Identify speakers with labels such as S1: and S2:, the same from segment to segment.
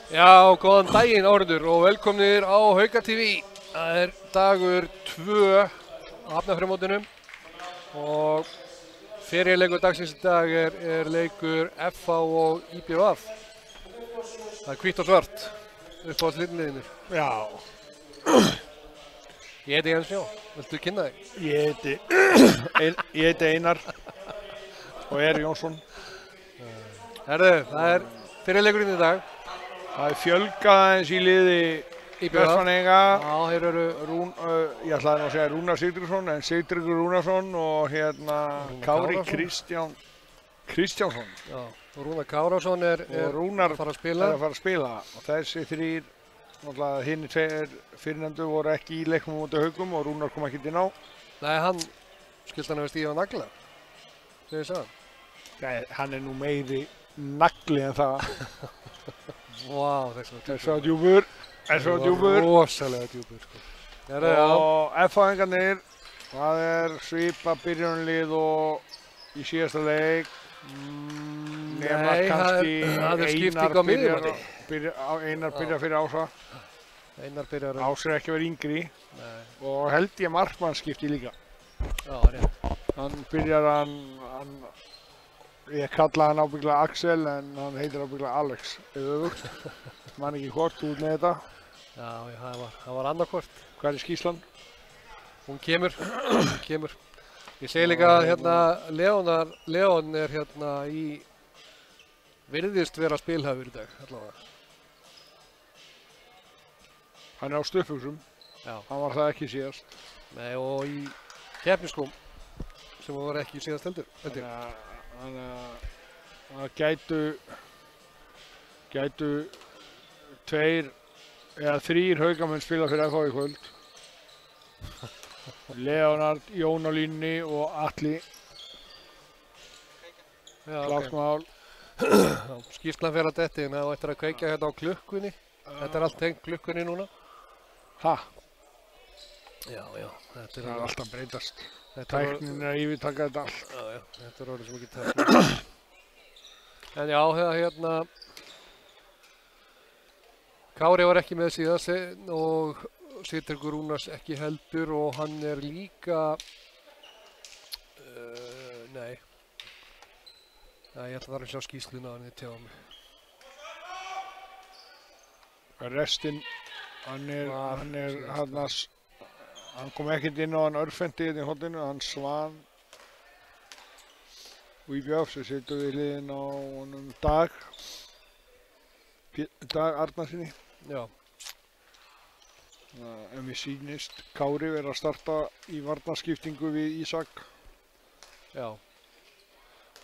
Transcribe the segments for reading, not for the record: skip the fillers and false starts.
S1: Já, góðan daginn áhorfendur og velkomnir á Hauka TV. Það er dagur 2 á Hafnarfjarðarmótinu og fyrirleikur dagsins í dag er leikur FH og IBVF. Það er hvítt og svart upp á liðinir.
S2: Já,
S1: Ég heiti Jens Jó, viltu kynna þig?
S2: ég heiti Einar og er Jónsson.
S1: Herðu, það er fyrirleikurinn í dag.
S2: Það er fjölgað eins í liði
S1: IBVF.
S2: Vestmannaeyinga.
S1: Já, þeir eru
S2: Ég ætlaði nú að segja Rúnar Sigtryggsson, en Sigtryggur Rúnarsson og Kári
S1: Kárason.
S2: Kristjánsson.
S1: Já, og Rúnar Kárásson er
S2: Rúnar
S1: að fara að spila.
S2: að fara að spila. Og þessi þrír, náttúrulega hinir tveir fyrirnefndu voru ekki í leiknum á móti Haukum og Rúnar kom ekkert inn á.
S1: Nei, hann skilst hann að stíða á nagla. Þegar ég sagði hann.
S2: Nei, hann er nú meiri nagli en það.
S1: Vá,
S2: Þessu á djúpur.
S1: Rosalega djúpur, sko.
S2: Og F-fáingarnir, það er svipa byrjunarlið og í síðasta leik. Nema
S1: Nei,
S2: kannski
S1: það er skipting á miðjumanni.
S2: Einar byrjar fyrir Ása.
S1: Einar byrjar
S2: Ása er ekki verið yngri.
S1: Nei.
S2: Og held ég markmannsskipti líka.
S1: Já, rétt.
S2: Hann byrjar ég kalla hann ábyggilega Axel en hann heitir ábyggilega Alex. Man ekki hvort út með þetta.
S1: Já, það var annarkvort.
S2: Hvað er skýrslan?
S1: Hún kemur. Ég segi líka að Leon er virðist vera spilhæfur í dag, allavega.
S2: Hann er á stuðbuxum.
S1: Já.
S2: Hann var það ekki síðast.
S1: Nei, og í keppnisskóm sem var ekki síðast heldur.
S2: Þannig að gætu 2 eða 3 haugamenn spila fyrir FH í kvöld. Leonard, Jón á línunni og Atli. Klárt mál.
S1: Skýrslan fer að detti, og ættir að kveikja hérna á klukkunni. Þetta er allt tengt klukkunni núna.
S2: Ha?
S1: Já, þetta
S2: Það er alltaf breytast.
S1: Tæknin
S2: er að yfirtaka þetta allt.
S1: Já, þetta er orðið sem ekki tæknin. En já, Kári var ekki með síðast og Sigtryggur Rúnars ekki heldur og hann er líka, nei, ég ætla að fara að sjá skýrsluna hann er tjáð mig.
S2: Restinn, hann kom ekkert inn á hann Örfendi í hodinu, hann Svan og IBVF sem setur við liðin á honum Dag Arnarsinni.
S1: Já.
S2: En við sýnist Kári verið að starta í varnarskiptingu við Ísak.
S1: Já,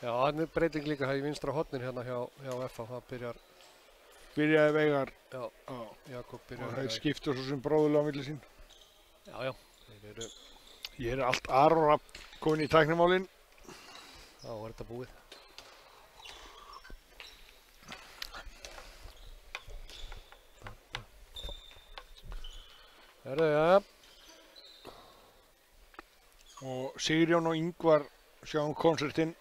S1: hann er breyting líka í vinstra hornin hérna hjá FH, það
S2: Byrjaði Veigar.
S1: Já, Jakob
S2: Og
S1: byrjaði.
S2: þeir skiptu svo sem bróðulega á milli sín.
S1: Já, þeir eru.
S2: Ég er allt Aron komin í tæknimálinn.
S1: Já, var þetta búið. Herðu, já.
S2: Og Sigurjón og Ingvar sjáum konsertinn.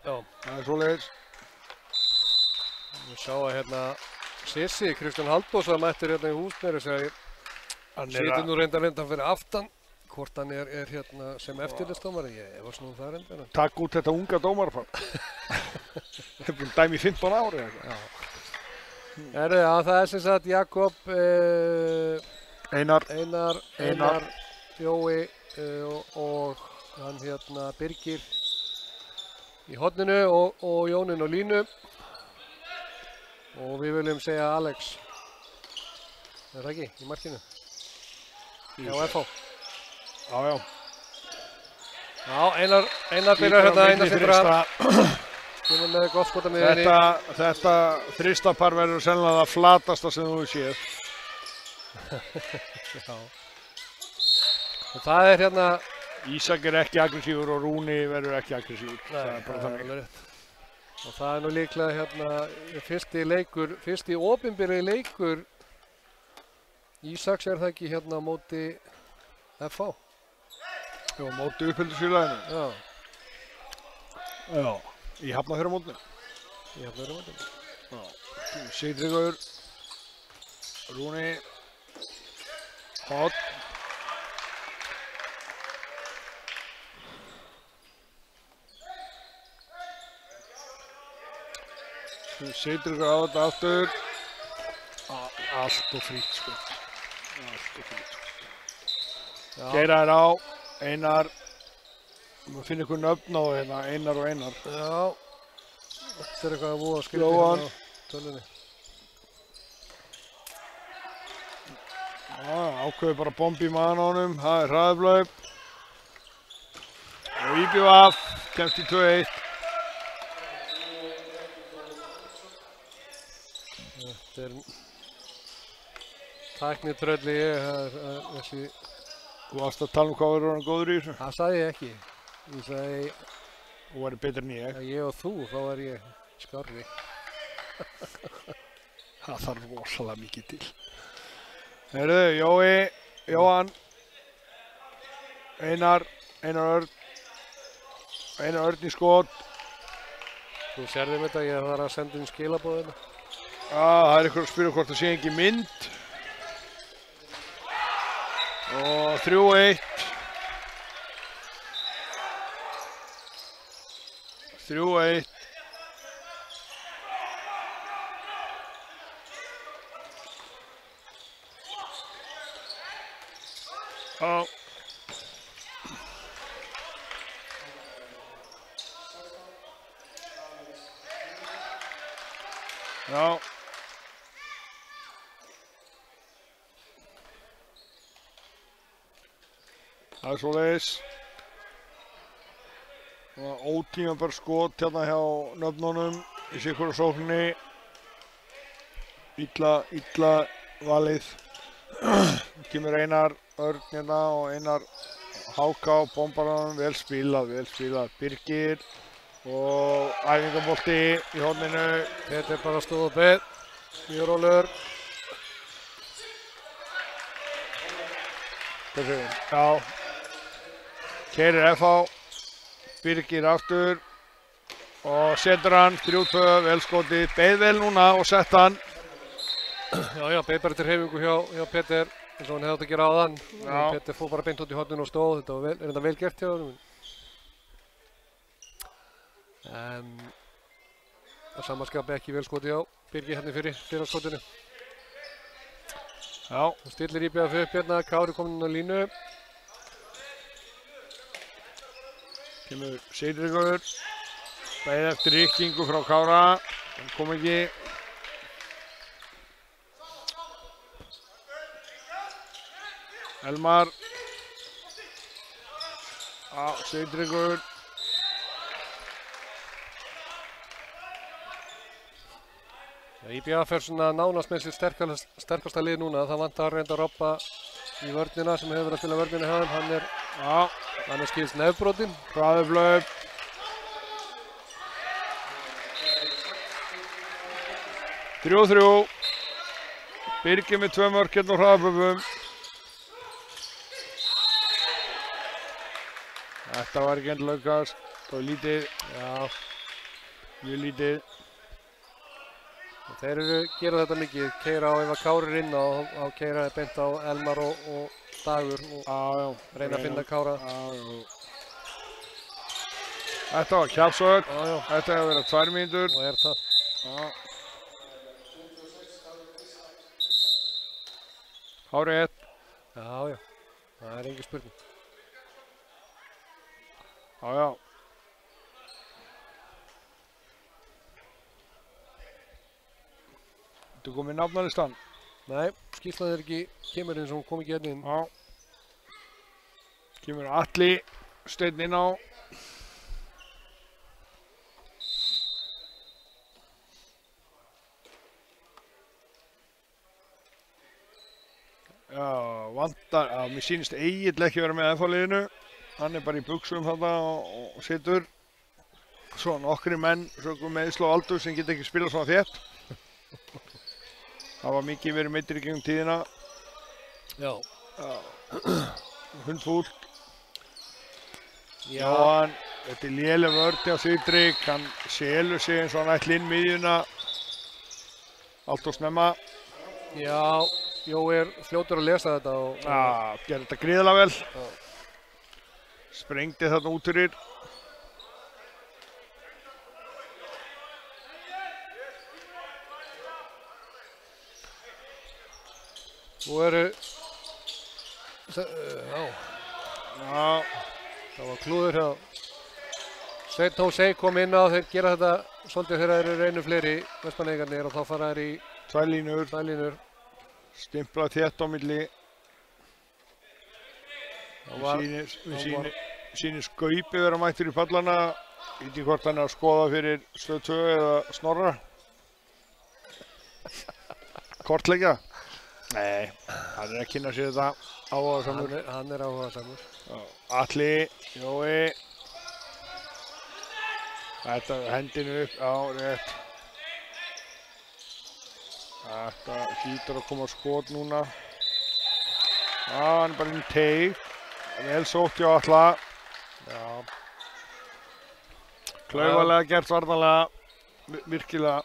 S1: Já.
S2: Það er svoleiðis.
S1: Við sjáum að Sissi, Kristján Halldórsson mættur hérna í húsmeiri segir. Hann situr nú reyndar fyrir aftan. Hvort hann er sem eftirlistómari, ég var snúð það reyndar.
S2: Takk út þetta unga dómarfar. Það er búin dæmi í 15 ári.
S1: Já. Herðu, já, það er sem sagt Jakob, Einar, Jói og hann Birgir í horninu og Jónin og Línu. Og við viljum segja Alex. Er það ekki í markinu? Já, FH.
S2: Já.
S1: Já, Einar byrjar Einar setur að kemur með gott skot á miðjunni.
S2: Þetta þristapar verður sennilega það flatasta sem þú séð.
S1: Já. Og það er
S2: Ísak er ekki aggressífur og Rúni verður ekki aggressífur.
S1: Það er bara þannig. Og það er nú líklega fyrsti opinberi leikur Ísaks er það ekki á móti FH?
S2: Jú, móti uppeldisfélaginu.
S1: Já.
S2: Já, í Hafnarfjarðarmótinu.
S1: Í Hafnarfjarðarmótinu.
S2: Sigtryggur Rúni. Hot. Þú setur ykkur á þetta aftur. Allt og frýtt sko. Allt og frýtt sko. Keira þér á. Einar. Maður finnir ykkur nöfn á hérna. Einar og Einar.
S1: Já. Þetta er eitthvað að búa að skrifa hérna á tölunni.
S2: Ákveður bara bombi í maðan á honum. Það er hraðaflaup. Og IBVF kemst í 2-1.
S1: Þetta er tæknitrölli þessi.
S2: Þú varst að tala um hvað verður hann góður í þessu?
S1: Það sagði ég ekki. Ég sagði
S2: Þú væri betur en ég.
S1: að ég og þú, þá er ég skárri.
S2: Það þarf rosalega mikið til. Heyrðu, Jói, Jóhann, Einar Örn í skot.
S1: Þú sérðum þetta, ég þarf að senda inn skilaboðina.
S2: Það er ykkur að spyrja hvort það sé ekki mynd. Og 3-1. 3-1. Já. Já. Það er svoleiðis. Ótímabær skot hérna hjá nöfnunum í sikkur sókninni. Illa valið. Kemur Einar Örn hérna og Einar Háka á bombaranum. Vel spilað. Birgir og æfingabolti í horninu.
S1: Þetta er bara stóð og beð. Mjög rólegur.
S2: Já. Keirir FH. Birgir aftur og setur hann 3-2, vel skotið, beið vel núna og sett hann.
S1: Já, beið bara til hreyfingu hjá Petter eins og hann hefði átt að gera áðan. Petter fór bara beint út í horninu og stóð, þetta er vel gert hjá honum. En að samanskapi ekki vel skotið á Birgi hérna fyrir skotinu.
S2: Já.
S1: Þú stillir IBVF upp hérna, Kári kominn inn á línu.
S2: Kemur Sigtryggur, beið eftir rykkingu frá Kára, hann kom ekki. Elmar. Sigtryggur.
S1: IBVF er svona nánast með sitt sterkasta lið núna, það vantar að reynda að Robba í vörnina sem hefur verið að spila vörnina hjá þeim, hann er skilst nefbrotinn.
S2: Hraðaflaup. Þrjú. Birgir með 2 mörk hérna á hraðaflaupum. Þetta var ekki endilega aukast, það var lítið.
S1: Já.
S2: Mjög lítið.
S1: Þeir gera þetta mikið, keira á ef að Kári er inn á keira beint á Elmar og Dagur og reyna að finna Kára.
S2: Þetta var kjafsögn, þetta hefur verið 2 mínútur.
S1: Og er það.
S2: Kári 1.
S1: Já, það er engin spurning.
S2: Já. Þú komið nafnalistan?
S1: Nei, skýrslan er ekki, kemur eins og hún kom ekki hérna inn.
S2: Já. Kemur Atli Steinn inn á. Já, vantar, mér sýnist Egill ekki vera með FH-liðinu. Hann er bara í buxum þarna og situr. Svo nokkri menn, sögum meiðsl og aldur sem geta ekki spilað svona þétt. Það var mikið verið meiddir í gegnum tíðina.
S1: Já.
S2: Hundfúlt. Jóhann, þetta er léleg vörn hjá Sigtrygg. Hann selur sig eins og hann ætli inn miðjuna. Allt of snemma.
S1: Já, Jói er fljótur að lesa þetta og
S2: gerði þetta gríðarlega vel. Sprengdi þarna út fyrir.
S1: Nú eru, já, það var klúður hjá Sveinn Hósei kom inn á, þeir gera þetta svolítið þegar þeir eru einu fleiri Vestmannaeyingarnir og þá fara þeir í
S2: tvær línur. Stimpla þétt á milli. Við sýnir Skaupið vera mættur í pallana. Veit ekki hvort hann er að skoða fyrir Stöð 2 eða Snorra. Kortleggja? Nei, hann er að kynna sér þetta áhugasamur.
S1: Hann er áhugasamur.
S2: Atli, Jói. Þetta hendinu upp, rétt. Þetta hlýtur að koma skot núna. Hann er bara inn í teig. Vel sótt hjá Atla.
S1: Já.
S2: Klaufalega gert varnarlega, virkilega.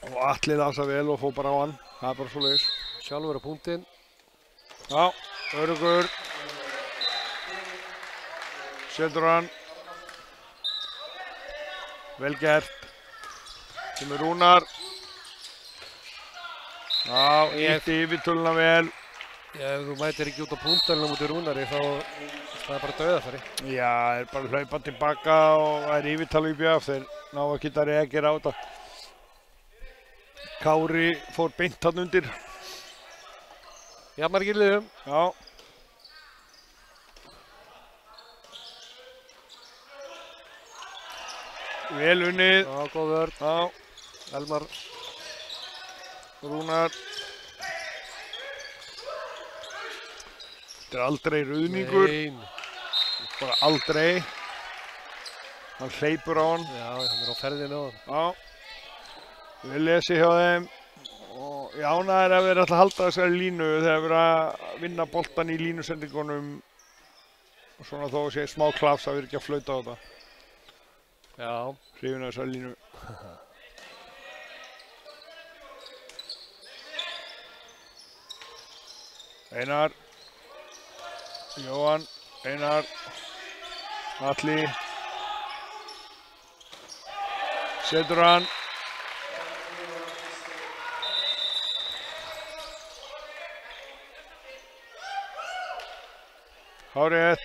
S2: Og Atli lasa vel og fór bara á hann. Það er bara svoleiðis.
S1: Sjálfur á punktinn.
S2: Já, öruggur. Setur hann. Vel gert. Kemur Rúnar. Já, ítti yfirtöluna vel.
S1: Ef þú mætir ekki út á punktalina mútið Rúnari þá það er bara dauðafæri.
S2: Já, það er bara hlaupa tilbaka og það er yfirtal í BF. Þeir ná að geta reagera á þetta. Kári fór beint hann undir.
S1: Jafnmargir liðum.
S2: Já. Vel unnið.
S1: Já, góð vörn.
S2: Já.
S1: Elmar.
S2: Rúnar. Þetta er aldrei ruðningur.
S1: Nein.
S2: Bara aldrei. Hann hleypur á hann.
S1: Já, hann er á ferðinu á hann.
S2: Já. Við lesum hjá þeim. Og ég ánægður að vera alltaf að halda þessari línu þegar við erum að vinna boltan í línusendingunum. Og svona þó sé smá klafs að við erum ekki að flauta á þetta.
S1: Já.
S2: Hrifin að þessari línu. Einar. Jóhann. Einar. Atli. Setur hann. Hárið.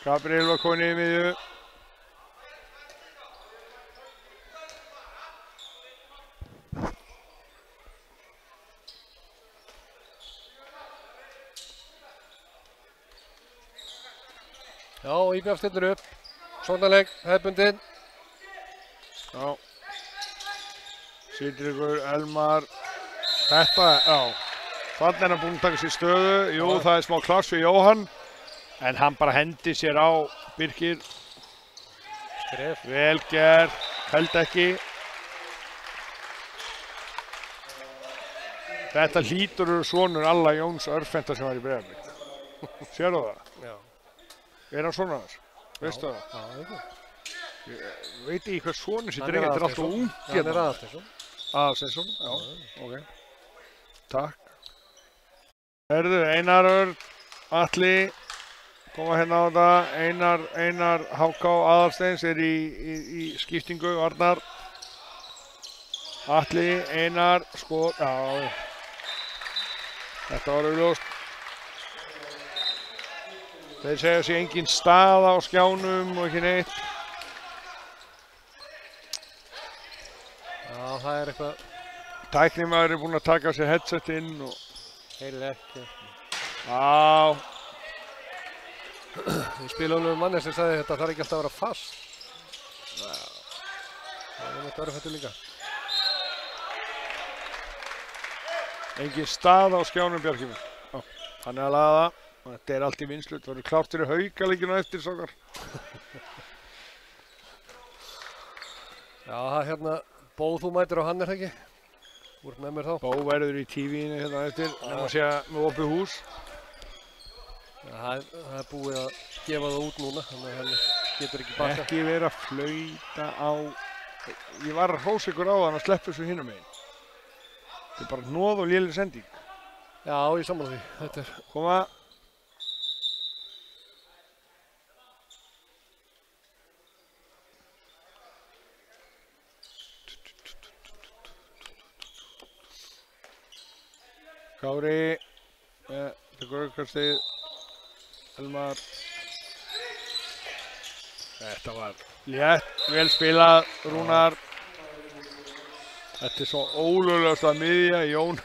S2: Gabriel var komin í miðju.
S1: Já, IBF stillir upp. Sóknarleik, hefðbundinn.
S2: Já. Sigtryggur, Elmar. Þetta, já. Þannig er hann búinn að taka sér stöðu. Jú, það er smá klass fyrir Jóhann. En hann bara hendi sér á Birkir.
S1: Skref.
S2: Vel gert. Held ekki. Þetta hlýtur sonur Alla Jóns Örfenda sem var í Breiðablik. Sérðu það?
S1: Já.
S2: Er hann svona þess? Veistu það?
S1: Já, það.
S2: Ég veit ekki hvað sonur sér drengir. Þetta er alltaf ung.
S1: Hann er Aðalsteinsson.
S2: Aðalsteinsson? Já. Ok. Takk. Herðu, Einar Örn, Atli, koma hérna á þetta. Einar Háká Aðalsteins er í skiptingu, Arnar. Atli, Einar, skot, já. Þetta var augljóst. Þeir segja sér engin staða á skjánum og ekki neitt.
S1: Já, það er eitthvað.
S2: Tæknimaður er búinn að taka sér headset inn og
S1: Heyrir ekki.
S2: Já.
S1: Ég spilaði um manni sem sagði þetta þarf ekki alltaf að vera fast. Það er þetta örfættu líka.
S2: Engin stað á skjánum Bjarkimur. Hann er að laga það. Þetta er allt í vinslu. Það verður klárt fyrir Haukaleikinn á eftir, strákar.
S1: Já, það er hérna Bó þú mætir og hann er það ekki. Þú ert með mér þá.
S2: Bó verður í TV-inu hérna eftir. Nefnum að segja með opið hús.
S1: Já, það er búið að gefa það út núna. Þannig að hann getur ekki baka.
S2: Ekki vera að flauta á Ég var að hrósa ykkur á hann að sleppa þessu hinum megin. Þetta er bara hnoð og léleg sending.
S1: Já, ég sammála því. Þetta er...
S2: Koma. Kári. Tekur aukastig. Elmar. Þetta var létt, vel spilað, Rúnar. Þetta er svo ólöglegast að miðja, Jón.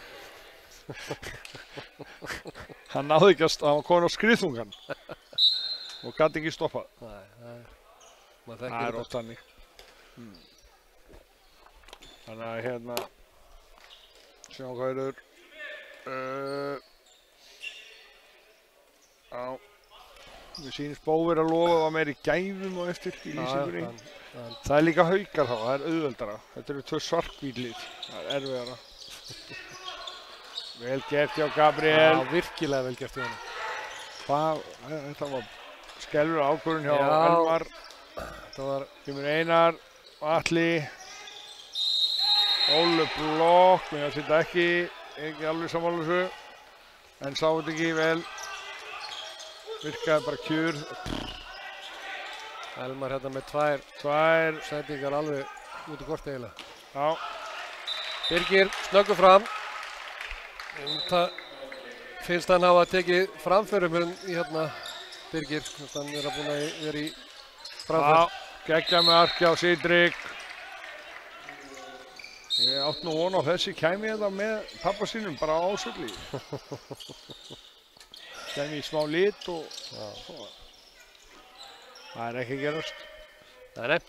S2: Hann náði ekki að, hann var komin á skriðþungan og gat ekki stoppað.
S1: Nei,
S2: það er oft þannig. Þannig að hérna, sjáum hvað er á. Mér sýnist Bóver að lofa að meiri gæfum á eftir í lýsingunni. Það er líka Haukar þá, það er auðveldara. Þetta eru 2 svartkvítlið, það er erfiðara. Vel gert hjá Gabriel.
S1: Já, virkilega vel gert hjá hann.
S2: Þetta var skelfur ákvörðun hjá Elmar. Þetta var kemur Einar, Atli. Ólu blokk, mér að setja ekki alveg sammála þessu. En sá þetta ekki vel. Virkaði bara kjur.
S1: Elmar hérna með 2 sendingar alveg út í kort eiginlega.
S2: Já.
S1: Birgir snöggur fram. Það finnst hann hafa tekið framförum hérna Birgir. Hann er að búin að vera í framför.
S2: Já, geggja með arki á Sýdrik. Ég átt nú von á þessi kæmi þetta með pappa sínum bara á ásöldi. Kæmi í smá lit og svo. Það er ekki að gerast.
S1: Nei.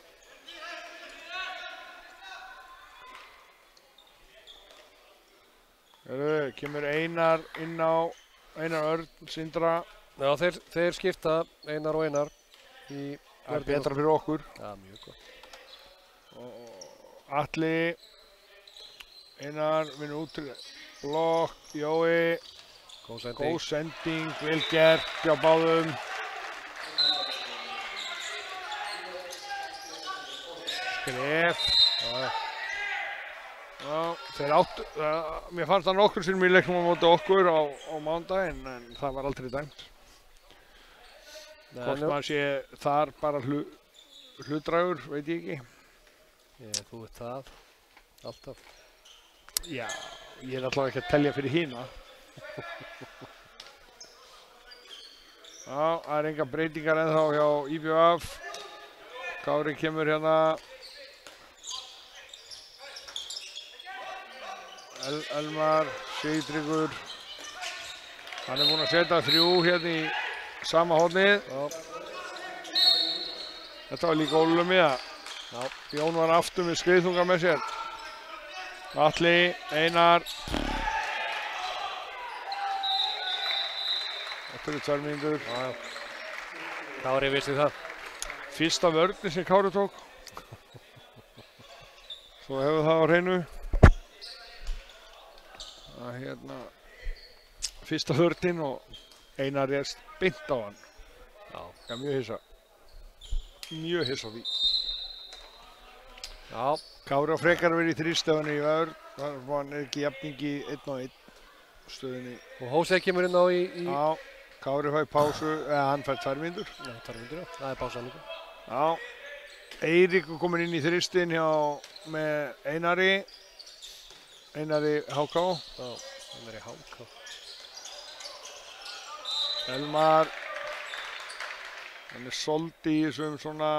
S2: Kemur Einar inn á Einar Örn, Sindra.
S1: Já, þeir skipta Einar og Einar í
S2: það er betra fyrir okkur.
S1: Já, mjög gott.
S2: Og Atli Einar vinnur út til blokk, Jói. Góð sending, vel gert hjá báðum. Skref. Já, þeir áttu, mér fannst það nokkur sinnum í leiknum á móti okkur á mánudaginn, en það var aldrei dæmt. Hvort maður sé þar bara hlutdrægur, veit ég ekki.
S1: Þú veit það, alltaf.
S2: Já, ég er allavega ekki að telja fyrir hína. Já, það er enga breytingar ennþá hjá IBF. Kári kemur hérna. Elmar, Sýdrikur. Hann er búinn að setja 3 hérna í sama hornið. Þetta var líka Ólu með það. Jón var aftur með skriðþunga með sér. Atli, Einar. Þetta eru 2 mínútur.
S1: Kári vissi það.
S2: Fyrsta vörni sem Kári tók. Svo hefur það á hreinu. Hérna, fyrsta vörnin og Einar er beint á hann.
S1: Já,
S2: mjög hissa. Mjög hissa á því.
S1: Já.
S2: Kári á frekar verið í 3 stöðunni í vörn. Þar var hann ekki jafningi 1-1 stöðunni.
S1: Og Hósei kemur inn á í...
S2: Já, Kári fær pásu, hann fær 2 mínútur.
S1: Já, 2 mínútur, já. Það er pása líka.
S2: Já. Eirík komin inn í þristin með Einari. Einari HK.
S1: Já, Einari HK.
S2: Elmar. Hann er soldi í þessum svona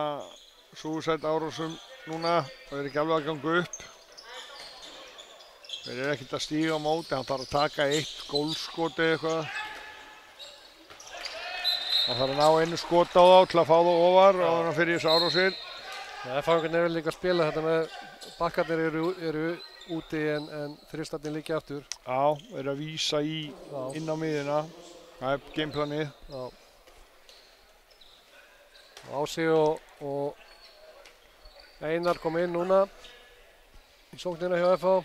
S2: suicide árásum núna. Það er ekki alveg að ganga upp. Þeir eru ekkert að stíga á móti. Hann þarf að taka 1 gólfskot eða eitthvað. Hann þarf að ná einu skot á þá til að fá það ofar á þannig fyrir þessu árásir.
S1: Fangarnir eru líka að spila þetta með bakkarnir eru úti en þristarnir líka aftur.
S2: Já, eru að vísa inn á miðina. Það er gameplanið.
S1: Já. Ási og Einar kom inn núna í sóknina hjá FH.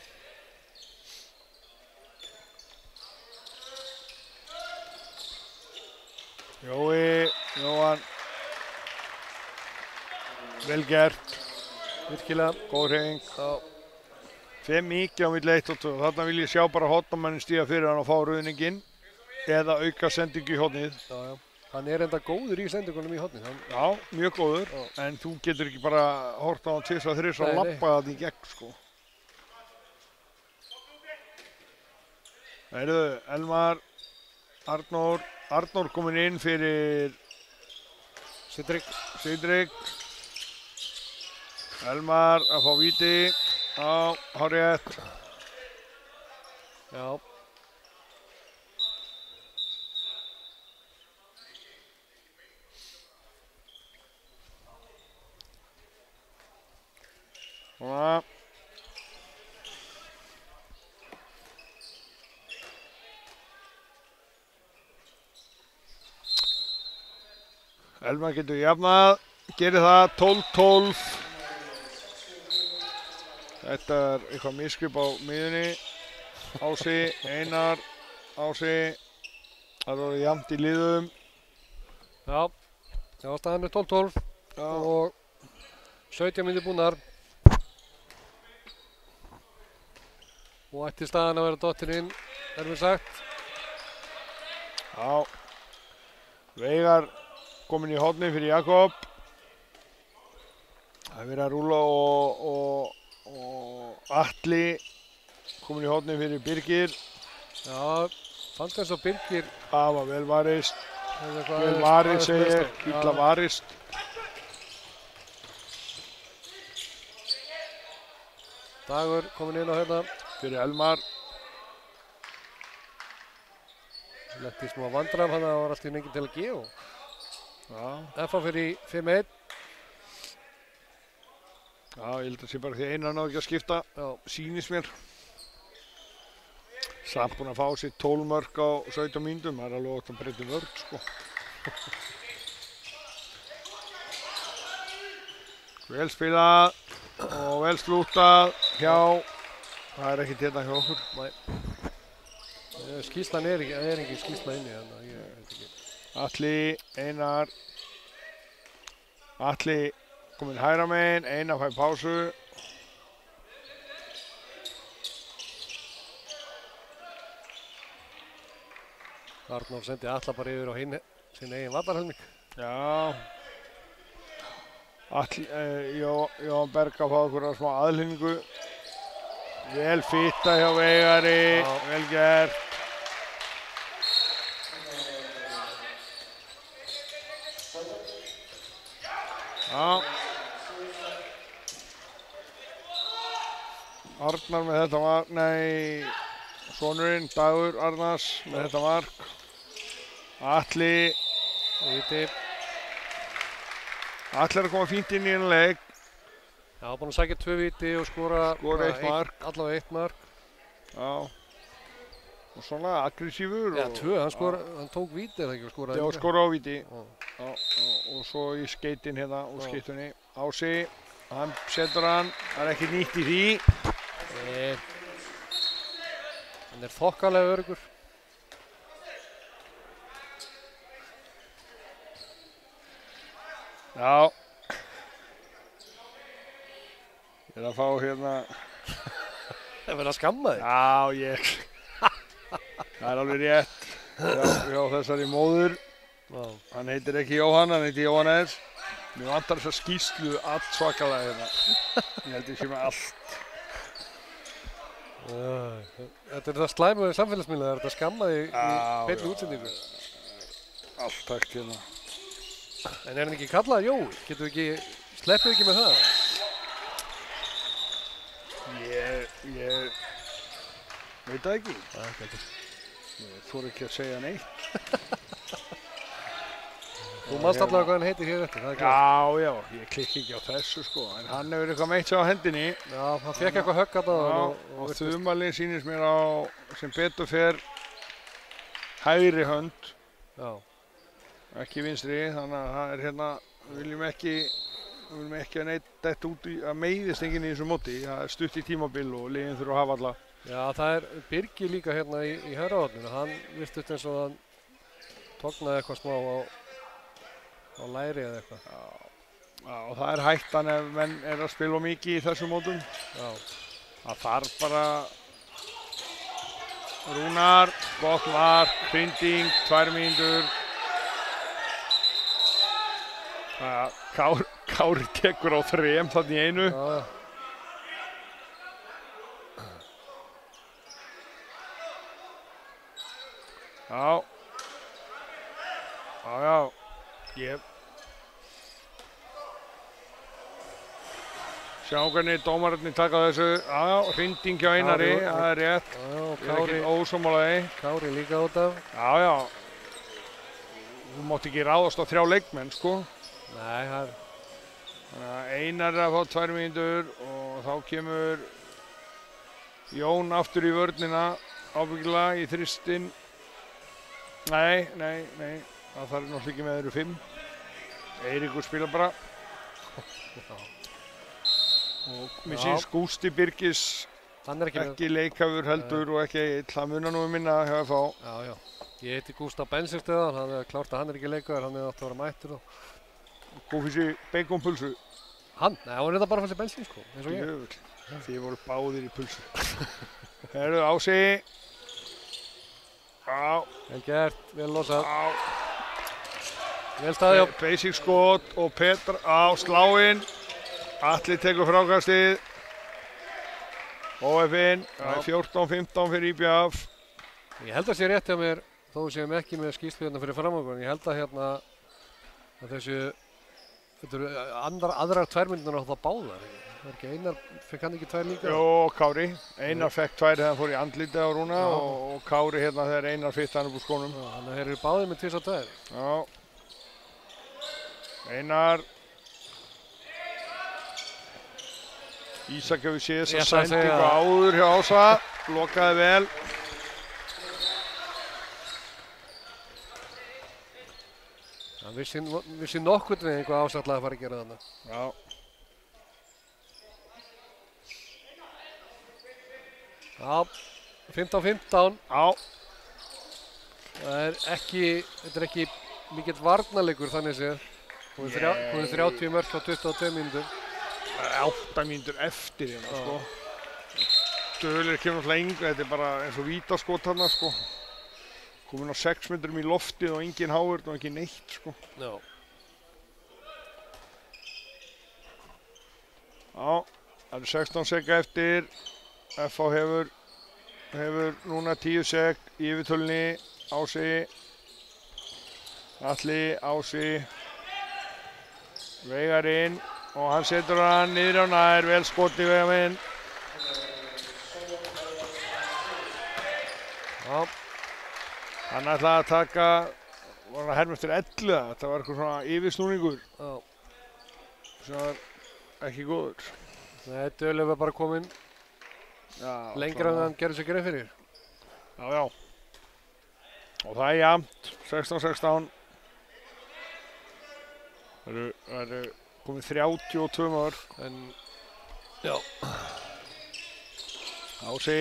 S2: Jói, Jóhann. Vel gert.
S1: virkilega.
S2: Góð hreyfing.
S1: Já.
S2: Fer mikið á milli 1 og 2. Þarna vil ég sjá bara hotnamannin stíga fyrir hann og fá ruðninginn eða auka sendingu í hotnið.
S1: Já, já. Hann er enda góður í sendingunum í hotnið.
S2: Já, mjög góður, en þú getur ekki bara hort á hann 2-3 og lappa það í gegn, sko. Heyrðu, Elmar, Arnór kominn inn fyrir Sindrik. Elmar að fá víti. Já, hárrétt.
S1: Já.
S2: Svona. Elmar getur jafnað, gerir það 12-12. Þetta er eitthvað misgrip á miðunni. Ási, Einar, Ási. Það voru jafnt í liðum.
S1: Já, staðan er 12-12 og 17 mínútur búnar. Og ætti staðan að vera dottin inn, erum við sagt.
S2: Já. Veigar kominn í hornið fyrir Jakob. Það er verið að rúlla og Atli kominn í hornið fyrir Birgir.
S1: Já, fannst eins og Birgir.
S2: Það var vel varist. Vel varist segir, illa varist.
S1: Dagur kominn inn á hérna.
S2: Fyrir Elmar.
S1: Letti smá vandræðum, þannig að það var alltaf enginn til að gefa.
S2: Já.
S1: FH fyrir 5-1.
S2: Já, ég held að sé bara því Einar náðu ekki að skipta.
S1: Já.
S2: Sýnist mér. Samt búinn að fá sér 12 mörk á 17 mínútum. Það er alveg ótt að breyta vörn, sko. Vel spilað og vel slútað hjá. Það er ekkert hérna hjá okkur.
S1: Nei. Skýrslan er ekki skýrsla inni, þannig að ég veit ekki.
S2: Atli, Einar. Atli kominn hægra megin, Einar fær pásu.
S1: Arnór sendi Atla bara yfir á sinn eigin vallarhelming.
S2: Já. Atli, Jóhann Berg að fá okkur smá aðhlynningu. Vel fitta hjá Veigari, vel gert. Já. Arnar með þetta mark, sonurinn Dagur Arnars með þetta mark. Atli.
S1: Víti.
S2: Atli er að koma fínt inn í einu leik.
S1: Já, búinn að sækja 2 víti og skora
S2: 1 mark.
S1: Allavega 1 mark.
S2: Já. Og svona aggressífur.
S1: Já, 2, hann tók víti eða ekki og skoraði.
S2: Já, skora á víti. Já, og svo í skeitin hérna úr skeitunni. Ási, hann setur hann, það er ekki nýtt í því.
S1: Hann er þokkalega öruggur.
S2: Já. Ég er að fá hérna.
S1: Það er verið að skamma þig.
S2: Já, það er alveg rétt. Já, þessari móður. Hann heitir ekki Jóhann, hann heitir Jóhannes. Mér vantar þessa skýrslu allt svakalega hérna. Ég held ég sé með allt.
S1: Þetta er það slæmu samfélagsmiðla, það er þetta að skamma þig í beinni útsendingu.
S2: Allt takt hérna.
S1: En er hann ekki kallað Jói? Sleppið ekki með það?
S2: Ég veit það ekki. Ég þori ekki að segja neitt.
S1: Þú manst allavega hvað hann heitir hér eftir, það er
S2: klart. Já, ég klikki ekki á þessu sko, en hann hefur eitthvað meitt sér á hendinni.
S1: Já, hann fekk eitthvað högg að það.
S2: Og þumalinn sýnist mér á, sem betur fer, hægri hönd.
S1: Já.
S2: Ekki vinstri, þannig að það er hérna, við viljum ekki að neitt þetta út í, að meiðist enginn í þessu móti. Það er stutt í tímabil og liðin þurfa að hafa alla. Já,
S1: það er Birgir líka hérna í hægrahorninu. Hann virtist eins og hann tóknaði eitthvað smá á læri eða eitthvað.
S2: Já, Já, og það er hættan ef menn er að spila mikið í þessum mótum.
S1: Já.
S2: Það þarf bara Rúnar, gott mark, hrinding, 2 mínútur. Kári tekur á 3 þarna í einu.
S1: Já.
S2: Já. Já. Sjá hvernig dómararnir taka þessu. Já, hrinding hjá Einari, það er rétt.
S1: Já,
S2: Ég er ekki ósammálaði.
S1: Kári líka út af.
S2: Já. Þú mátt ekki ráðast á 3 leikmenn, sko.
S1: Nei, það er...
S2: Þannig að Einar er að fá 2 mínútur og þá kemur Jón aftur í vörnina, ábyggilega í þristinn. Nei. Það þarf náttúrulega ekki með þeirru 5. Eiríkur spila bara. Og mér sýnst Gústi Birgis ekki leikhæfur heldur og ekki eitt. Það munar nú minna hjá FH.
S1: Já. Ég heiti Gústaf Bensinstöðan, það er klárt að hann er ekki leikmaður, hann er átt að vera mættur og...
S2: Góð fyrir sig baconpulsu.
S1: Hann? Nei, hann er það bara fyrir sig bensín, sko, eins og ég.
S2: Jöfull, þið voru báðir í pulsu. Herðu, Ási. Já.
S1: Vel gert, vel losað.
S2: Já.
S1: Vel staðið upp.
S2: Basic skot og Petra á sláinn. Atli tekur frákastið. OF-inn, það er 14-15 fyrir IBF.
S1: Ég held að sé rétt hjá mér, þó séum ekki með skýrslu hérna fyrir framhangun. Ég held að hérna, að þetta eru aðrar 2 mínútur á það báðar. Það er ekki Einar, fekk hann ekki 2 líka?
S2: Jó, Kári. Einar fekk 2 þegar hann fór í andlitið á Rúna og Kári hérna þegar Einar fyrst hann upp úr skónum.
S1: Já, þannig að þeir eru báðir með 2.
S2: Já. Einar. Ísak hefur séð þess að sendingu áður hjá Ása. Lokaði vel.
S1: Hann vissi nokkurn veginn hvað Ása ætlaði að fara að gera þarna.
S2: Já.
S1: Já, 15-15.
S2: Já.
S1: Þetta er ekki mikill varnarleikur þannig séð. Hún er 30 mörk á 22 mínútur.
S2: 8 mínútur eftir hérna, sko. Dölir kemur náttúrulega yngra, þetta er bara eins og vítaskot þarna, sko. Komin á 6 metrum í loftið og engin háurð og ekki neitt, sko.
S1: Já.
S2: Já, það eru 16 sek eftir. FH hefur núna 10 sek í yfirtölunni. Ási. Atli, Ási. Veigarinn. Og hann setur hann niður á nær, vel skotið Veigarinn.
S1: Já.
S2: Hann ætlaði að taka, var hann að herma eftir 11, þetta var eitthvað svona yfirsnúningur.
S1: Já.
S2: Sem var ekki góður.
S1: Nei, Dölur var bara kominn lengra en hann gerði sér grein fyrir.
S2: Já. Og það er jafnt, 16-16. Það eru komið 32 mörk.
S1: En, já.
S2: Ási.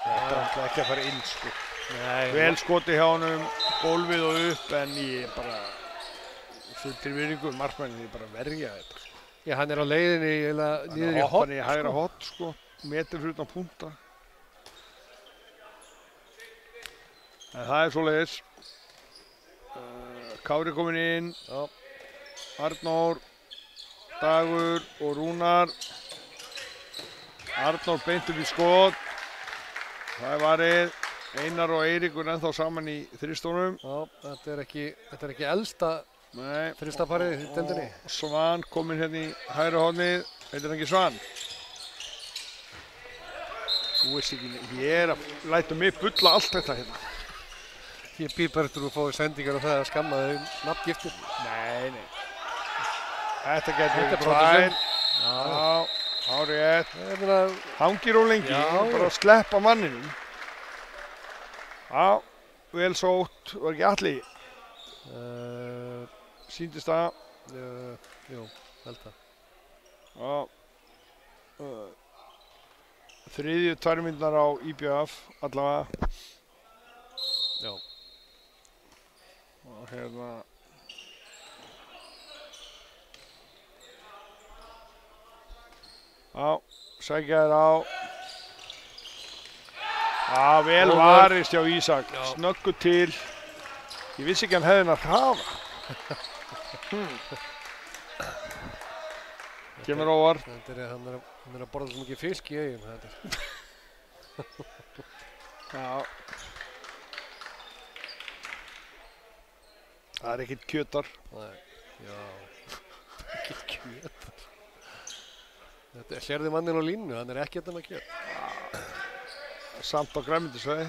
S2: Þetta er alltaf ekki að fara inn, sko.
S1: Nei.
S2: Vel skoti hjá honum, gólfið og upp, en ég bara, fullir virðingu, markmennið, ég bara verja þetta.
S1: Já, hann er á leiðinni niður í hot.
S2: Hann er í hægra hot, sko. Metir fyrir utan punta. En það er svoleiðis. Kári kominn inn.
S1: Já.
S2: Arnór, Dagur og Rúnar. Arnór beint upp í skot. Það er varið. Einar og Eiríkur ennþá saman í þristónum.
S1: Já, þetta er ekki elsta þristaparið í deildinni.
S2: Svan kominn hérna í hægra hornið. Heitir hann ekki Svan? Þú veist ekki, ég er að læta mig bulla allt þetta hérna.
S1: Ég býð bara eftir að fá sendingar og það að skamma þau nafngiftir.
S2: Nei. Þetta getur við 2. Já, hárið. Hangir of lengi, bara að sleppa manninum. Já, vel sótt, var ekki Atli? Sýndist það?
S1: Jú, held það.
S2: Já. Þriðju 2 mínútur á IBF, allavega.
S1: Já.
S2: Og hérna... Já, sækja þér á. Já, vel
S1: Góður.
S2: varist hjá Ísak.
S1: Já.
S2: Snöggu til. Ég vissi ekki hann hefði hann að hraða. Kemur óvar.
S1: Hann er að borða svo mikið fisk í eigin.
S2: Já. Það er ekkert kjötar.
S1: Nei, já. Ekkert kjötar. Þetta sérði mannin á línu, hann er ekkert annað kjöt.
S2: Samt á grænmetisveiði.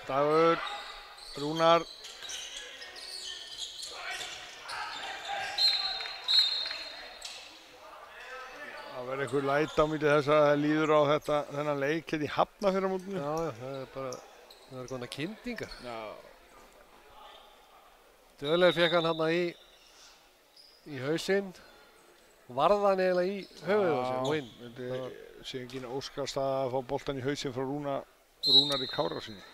S2: Dagur, Rúnar. Það verður einhver læt á milli þess að það líður á þennan leik hérna í Hafnarfjarðarmótinu.
S1: Já, það er bara, það er konar kyndingar.
S2: Já.
S1: Döðlega fekk hann hann í hausinn. Varð hann eiginlega í höfuðið á sér og inn.
S2: Þetta sé ekki óskast að fá boltan í hausinn frá Rúnar í Kárasyni.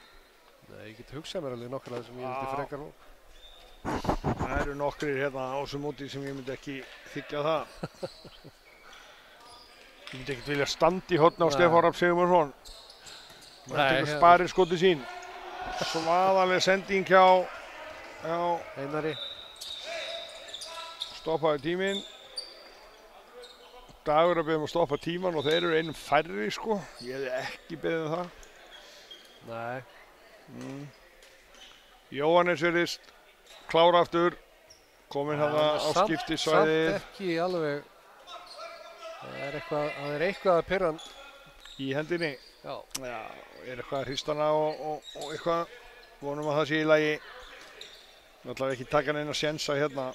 S1: Nei, ég get hugsað mér alveg nokkur af þessum ég vildi frekar nú.
S2: Það eru nokkrir hérna á þessu móti sem ég myndi ekki þykja það. Ég myndi ekkert vilja standa í horni á Stefán Rafn Sigurmarsson. Það tekur sparir skoti sín. Svaðaleg sending hjá
S1: Einari.
S2: Stoppaði tíminn. Dagur að beðum að stoppa tíman og þeir eru einum færri sko. Ég hefði ekki beðið það.
S1: Nei.
S2: Jóhannes virðist klára aftur. Kominn hann á skiptisvæði.
S1: Samt ekki alveg. Það er eitthvað að pirra hann.
S2: Í hendinni.
S1: Já.
S2: Já, er eitthvað að hrista hana og eitthvað. Vonum að það sé í lagi. Við ætlum ekki taka neina sjensa hérna.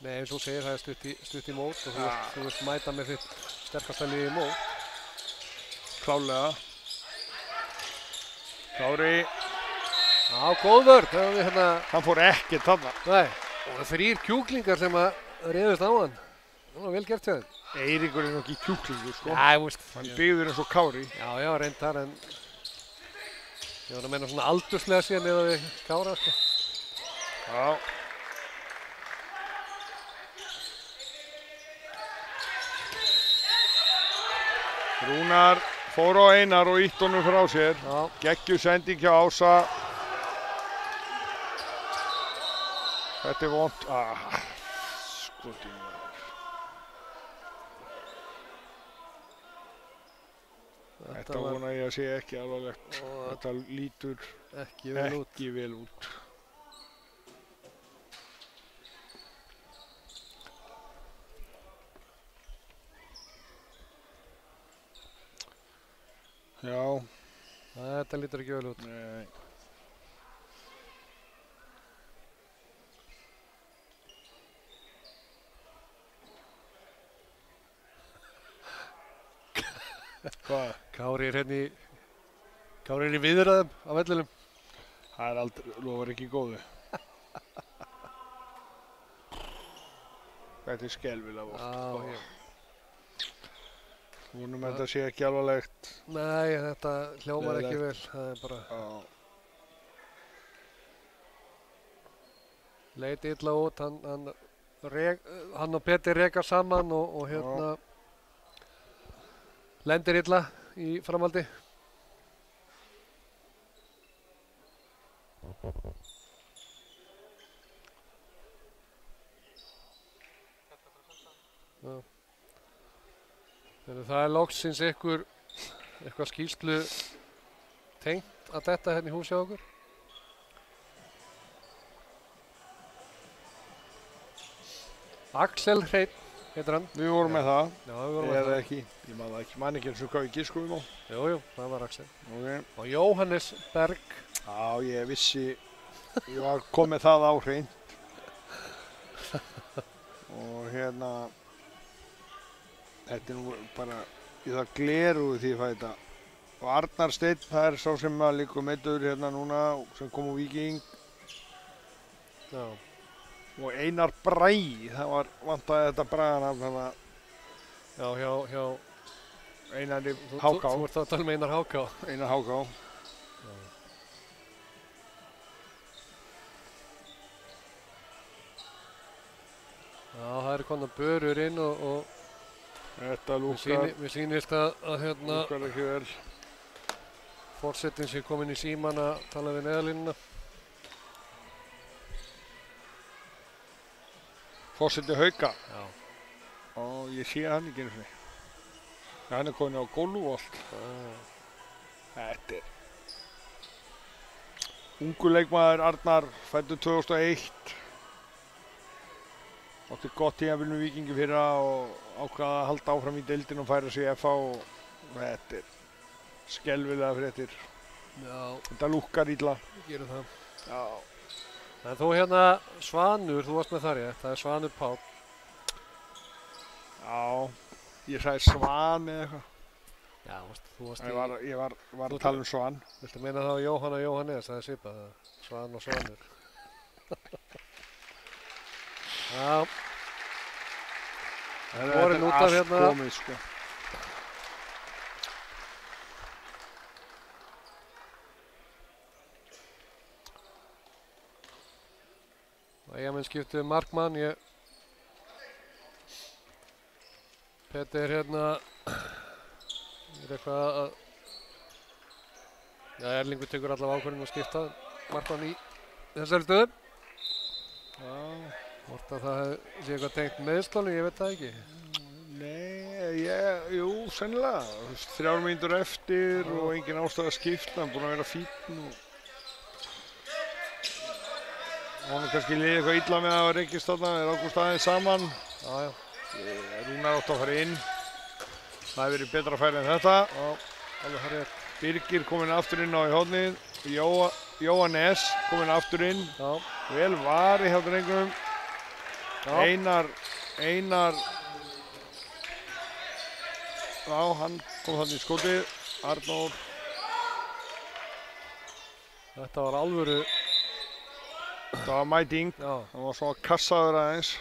S1: Nei, eins og þú segir, það er stutt í mót og þú vilt mæta með þitt sterkasta lið í mót.
S2: Klálega. Kári.
S1: Já, góð vörn.
S2: Hann fór ekkert þarna.
S1: Nei, og það 3 kjúklingar sem að réðust á hann. Það var vel gert hjá þeim.
S2: Eiríkur er nokkið kjúklingur sko.
S1: Já, þú veist.
S2: Hann byggður eins og Kári.
S1: Já, reyndar en ég var að meina svona aldurslega síðan eða við Kára sko.
S2: Já. Rúnar fór á Einar og ítt honum frá sér. Geggjuð sending hjá Ása. Þetta er vont. Skotið mér. Þetta vona ég að sé ekki alvarlegt. Þetta lítur
S1: ekki vel út.
S2: Já.
S1: Þetta lítur ekki vel út.
S2: Nei. Hvað?
S1: Kári er í viðræðum á vellinum.
S2: Það er aldrei, lofar ekki góðu. Þetta er skelfilega vont.
S1: Já.
S2: Vonum þetta sé ekki alvarlegt.
S1: Nei, þetta hljómar ekki vel. Það er bara... Leit illa út, hann og Petur reka saman og hérna lendir illa í framhaldi. Það er loksins eitthvað skýrslu tengt að detta hérna í hús hjá okkur. Axel Hreinn heitir hann.
S2: Við vorum með það.
S1: Já, við vorum með það.
S2: Ekki. Ég man ekki eins og hvað við giskuðum á.
S1: Jú, það var Axel.
S2: Okay.
S1: Og Jóhannes Berg.
S2: Já, ég vissi, ég var komið það á hreint. Og hérna, þetta er nú bara, ég það glerúið því að þetta. Og Arnar Steinn, það er sá sem að líka meiddur hérna núna, sem kom úr Víking.
S1: Já.
S2: Og Einar Bragi, það var vantaði þetta Braganafn þannig að...
S1: Já, hjá...
S2: Einari Háká.
S1: Þú ert að tala með Einar Háká.
S2: Einar Háká.
S1: Já, það eru konar börur inn og
S2: Þetta lúkar.
S1: Mér sýnist að hérna
S2: Lúkar ekki vel.
S1: forsetinn sé komin í síman að tala við neðalínuna.
S2: Forseti Hauka.
S1: Já.
S2: Og ég sé hann ekki einu sinni. Hann komin á gólf og allt. Þetta ungur leikmaður Arnar, fæddur 2001. Átti gott tímabil með Víkingi fyrra og ákvaða að halda áfram í deildinu og færa sig í FH og þetta skelfilega fréttir.
S1: Já.
S2: Þetta lúkkar illa.
S1: Við gerum það.
S2: Já.
S1: En þú hérna Svanur, þú varst með þar ég, það er Svanur Páll.
S2: Já, ég sagði Svan eða eitthvað.
S1: Já, þú varst
S2: Ég var að tala um Svan.
S1: Viltu meina þá Jóhann og Jóhannes, það er svipað, Svan og Svanur. Já. Vorin út af hérna.
S2: Komið, sko.
S1: Eyjamenn skiptu markmann, Petter hérna eitthvað að Erlingur tekur allavega ákvörðun að skipta markmann í þessari stöðu.
S2: Já.
S1: Hvort að það sé eitthvað tengt meiðslunum, ég veit það ekki.
S2: Nei, jú, sennilega. 3 mínútur eftir og engin ástæða að skipta, hann búinn að vera fínn og hann kannski liðið eitthvað illa með að reykist þarna, ákvæmst aðeins saman.
S1: Já.
S2: Rúnar átt að fara inn. Það hefur verið betra færi en þetta.
S1: Já, alveg hárrétt.
S2: Birgir kominn aftur inn á í hornið. Jóhannes kominn aftur inn.
S1: Já.
S2: Vel varið hjá drengnum. Einar. Já, hann kom þarna í skotið. Arnór.
S1: Þetta var alvöru.
S2: Það var mæting.
S1: Já.
S2: Hann var svona kassaður aðeins.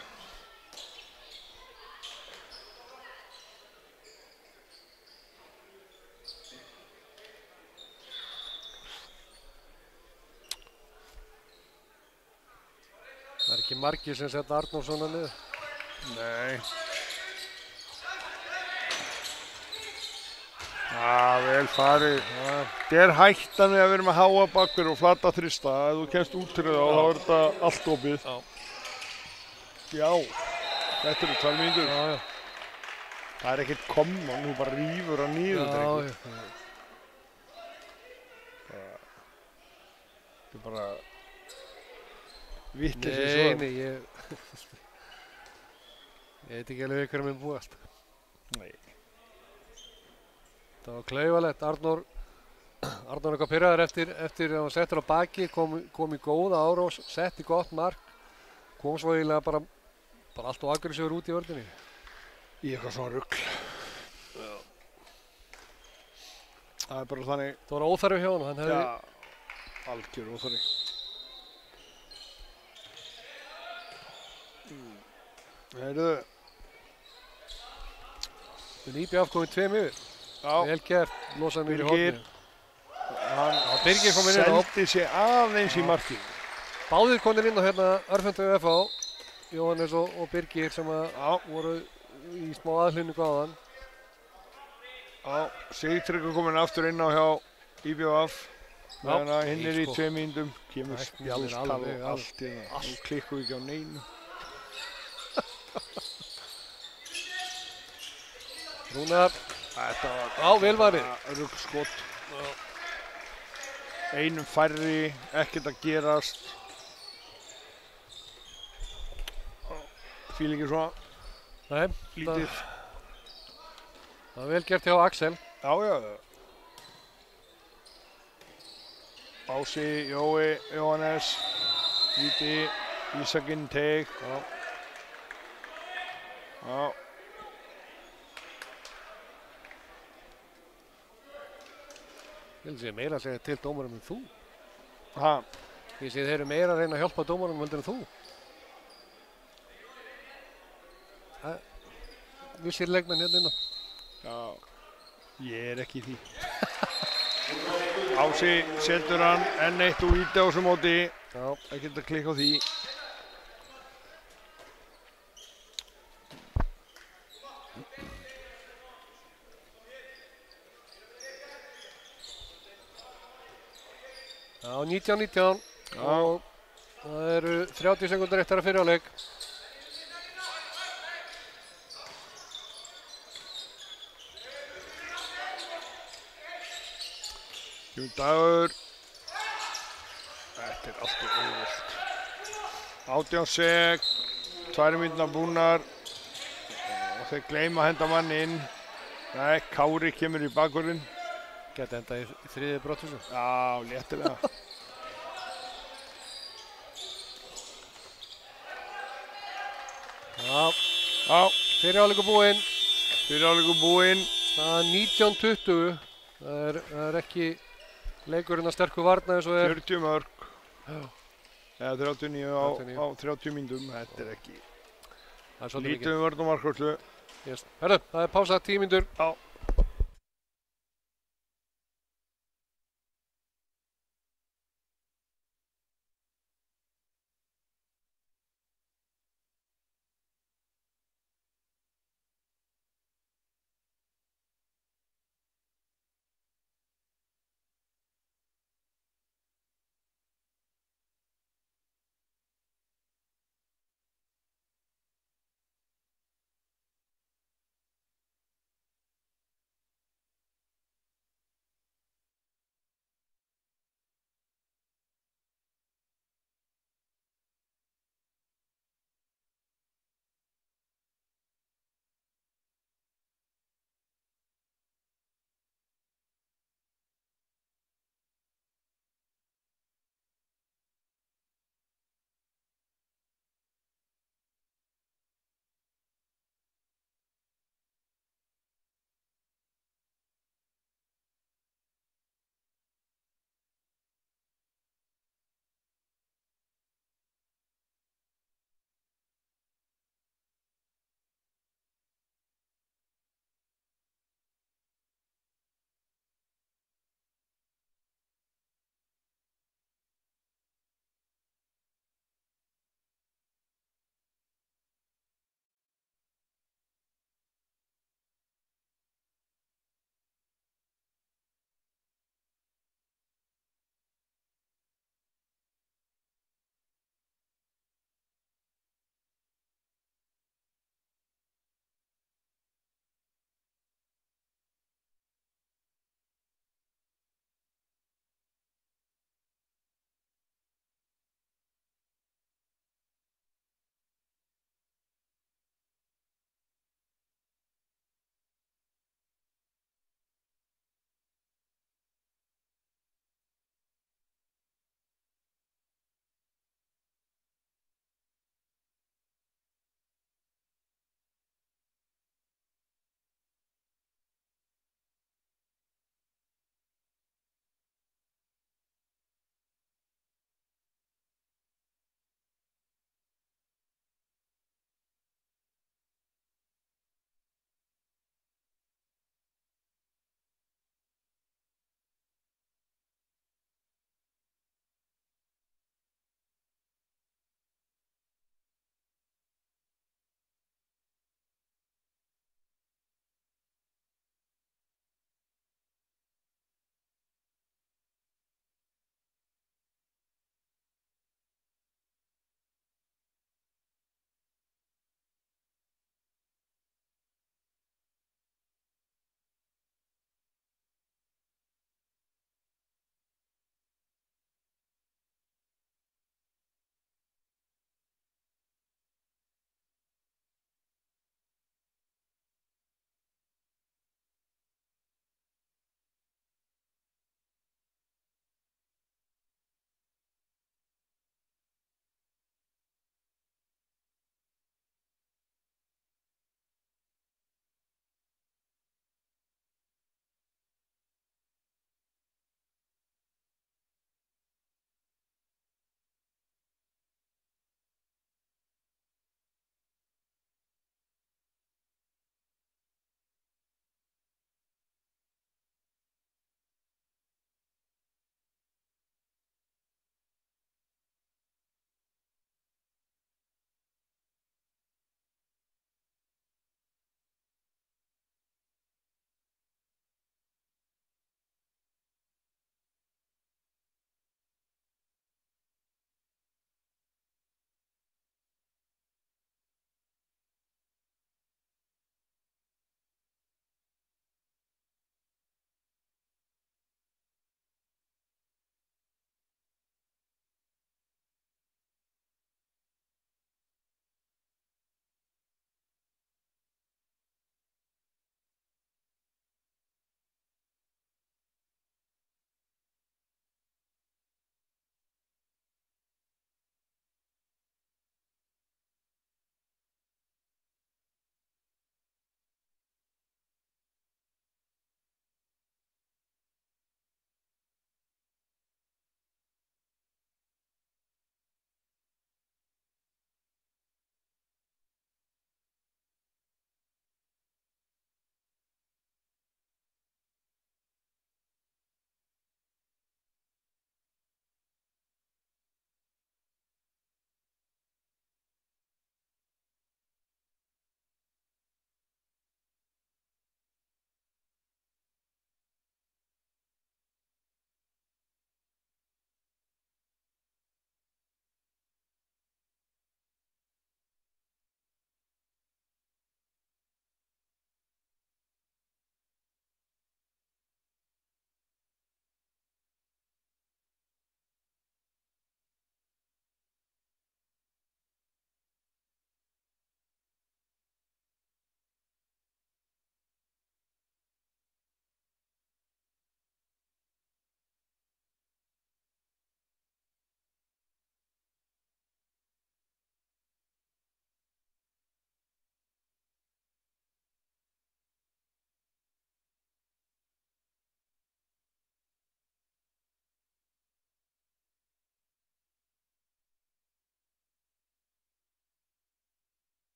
S1: Það er ekki margir sem setja Arnórsson að niður.
S2: Nei. Vel farið. Það er hættan við að vera með háa bakkur og flata þrista. Ef þú kemst út til það þá er þetta allt opið. Já. Þetta eru 2 mínútur.
S1: Já.
S2: Það er ekkert common, þú bara rífur hann niður.
S1: Já.
S2: Þetta er bara vitleysi svo.
S1: Nei, ég veit ekki alveg hverju minn búast.
S2: Nei.
S1: Það var klaufalegt. Arnór eitthvað pirraður eftir að hann settur á baki, kom í góða árás, setti gott mark, kom svo eiginlega bara allt og aggressífur út í vörninni.
S2: Í eitthvað svona rugl. Já. Það er bara þannig.
S1: Það var óþarfi hjá hann hefði...
S2: Já, algjör óþarfi. Heyrðu.
S1: IBF komið 2 yfir.
S2: Já.
S1: Vel gert, losa hann yfir í hornið.
S2: Birgir seldi sig aðeins í markið.
S1: Báðir konir inn á hérna örfendu FH, Jóhannes og Birgir sem voru í smá aðhlynningu áðan.
S2: Já, Sigtryggur kominn aftur inn á hjá IBF. Meðan að hinn í 2 mínútum. Kemur spjálstal og allt í það. Nú klikkum við ekki á neinu.
S1: Rúnar.
S2: Þetta
S1: var vel varið.
S2: Ruggskot. Einum færri, ekkert að gerast. Fíl ekki svona.
S1: Nei.
S2: Lítið.
S1: Það var vel gert hjá Axel.
S2: Já. Ási, Jói, Jóhannes, Víti, Ísakinn, Teig. Já.
S1: Ég sé meira að segja til dómarum en þú.
S2: Hæ?
S1: Ég sé þeir eru meira að reyna að hjálpa dómarum heldur en þú. Vissir leikmenn hérna innan.
S2: Já, ég er ekki í því. Ási setur hann enn eitt og Víti á þessu móti.
S1: Já.
S2: Ekkert að klikka á því.
S1: Já, 19-19 og það eru 30 sekúndur eftir að fyrir áleik.
S2: Dagur. Þetta er allt auðvöld. 18 sek, 2 mínútur búnar og þeir gleyma að henda mann inn. Nei, Kári kemur í bakvörðin.
S1: Gæti enda í þriðju brottvísun.
S2: Já, léttilega.
S1: Já, fyrir áleikur búinn. Staðan 19-20. Það er ekki leikurinn að sterku varna eins og er.
S2: 40 mörg.
S1: Já.
S2: Eða 39 á 30 mínútum. Þetta er ekki lítið vörn og markvörslu.
S1: Yes. Herðu, það er pása 10 mínútur.
S2: Já.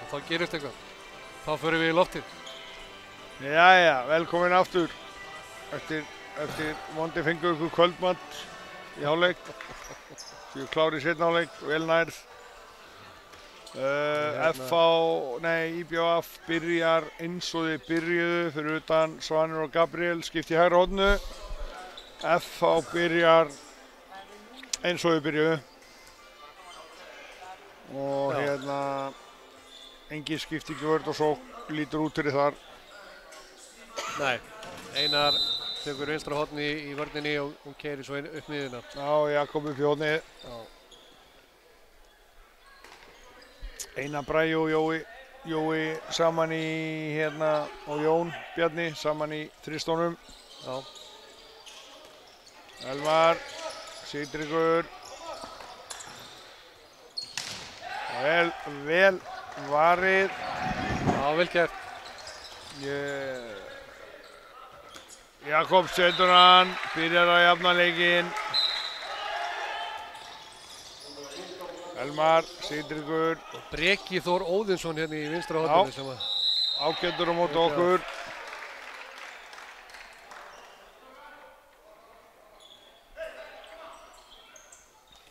S1: þá gerist eitthvað. Þá förum við í loftið.
S2: Jæja, velkomin aftur. Eftir vondi fengu ykkur kvöldmatt í hálfleik. Því við klárið seinna hálfleik, vel nærð. IBF byrjar eins og þið byrjuðu fyrir utan Svanur og Gabriel skipt í hægra horninu. FH byrjar eins og þið byrjuðu. Og hérna engin skipting í vörn og svo lítur út fyrir þar.
S1: Nei, Einar tekur vinstra horni í vörninni og keyrir svo upp miðjuna.
S2: Já, Jakob upp í hornið. Einar Bragi og Jói saman í hérna og Jón Bjarni saman í þristónum.
S1: Já.
S2: Elmar, Sigtryggur. Vel varið.
S1: Já, vel gert.
S2: Jakob setur hann, byrjar að jafna leikinn. Elmar, Sigtryggur.
S1: Breki Þór Óðinsson hérna í vinstra horninu sem að...
S2: Ágætur á móti okkur.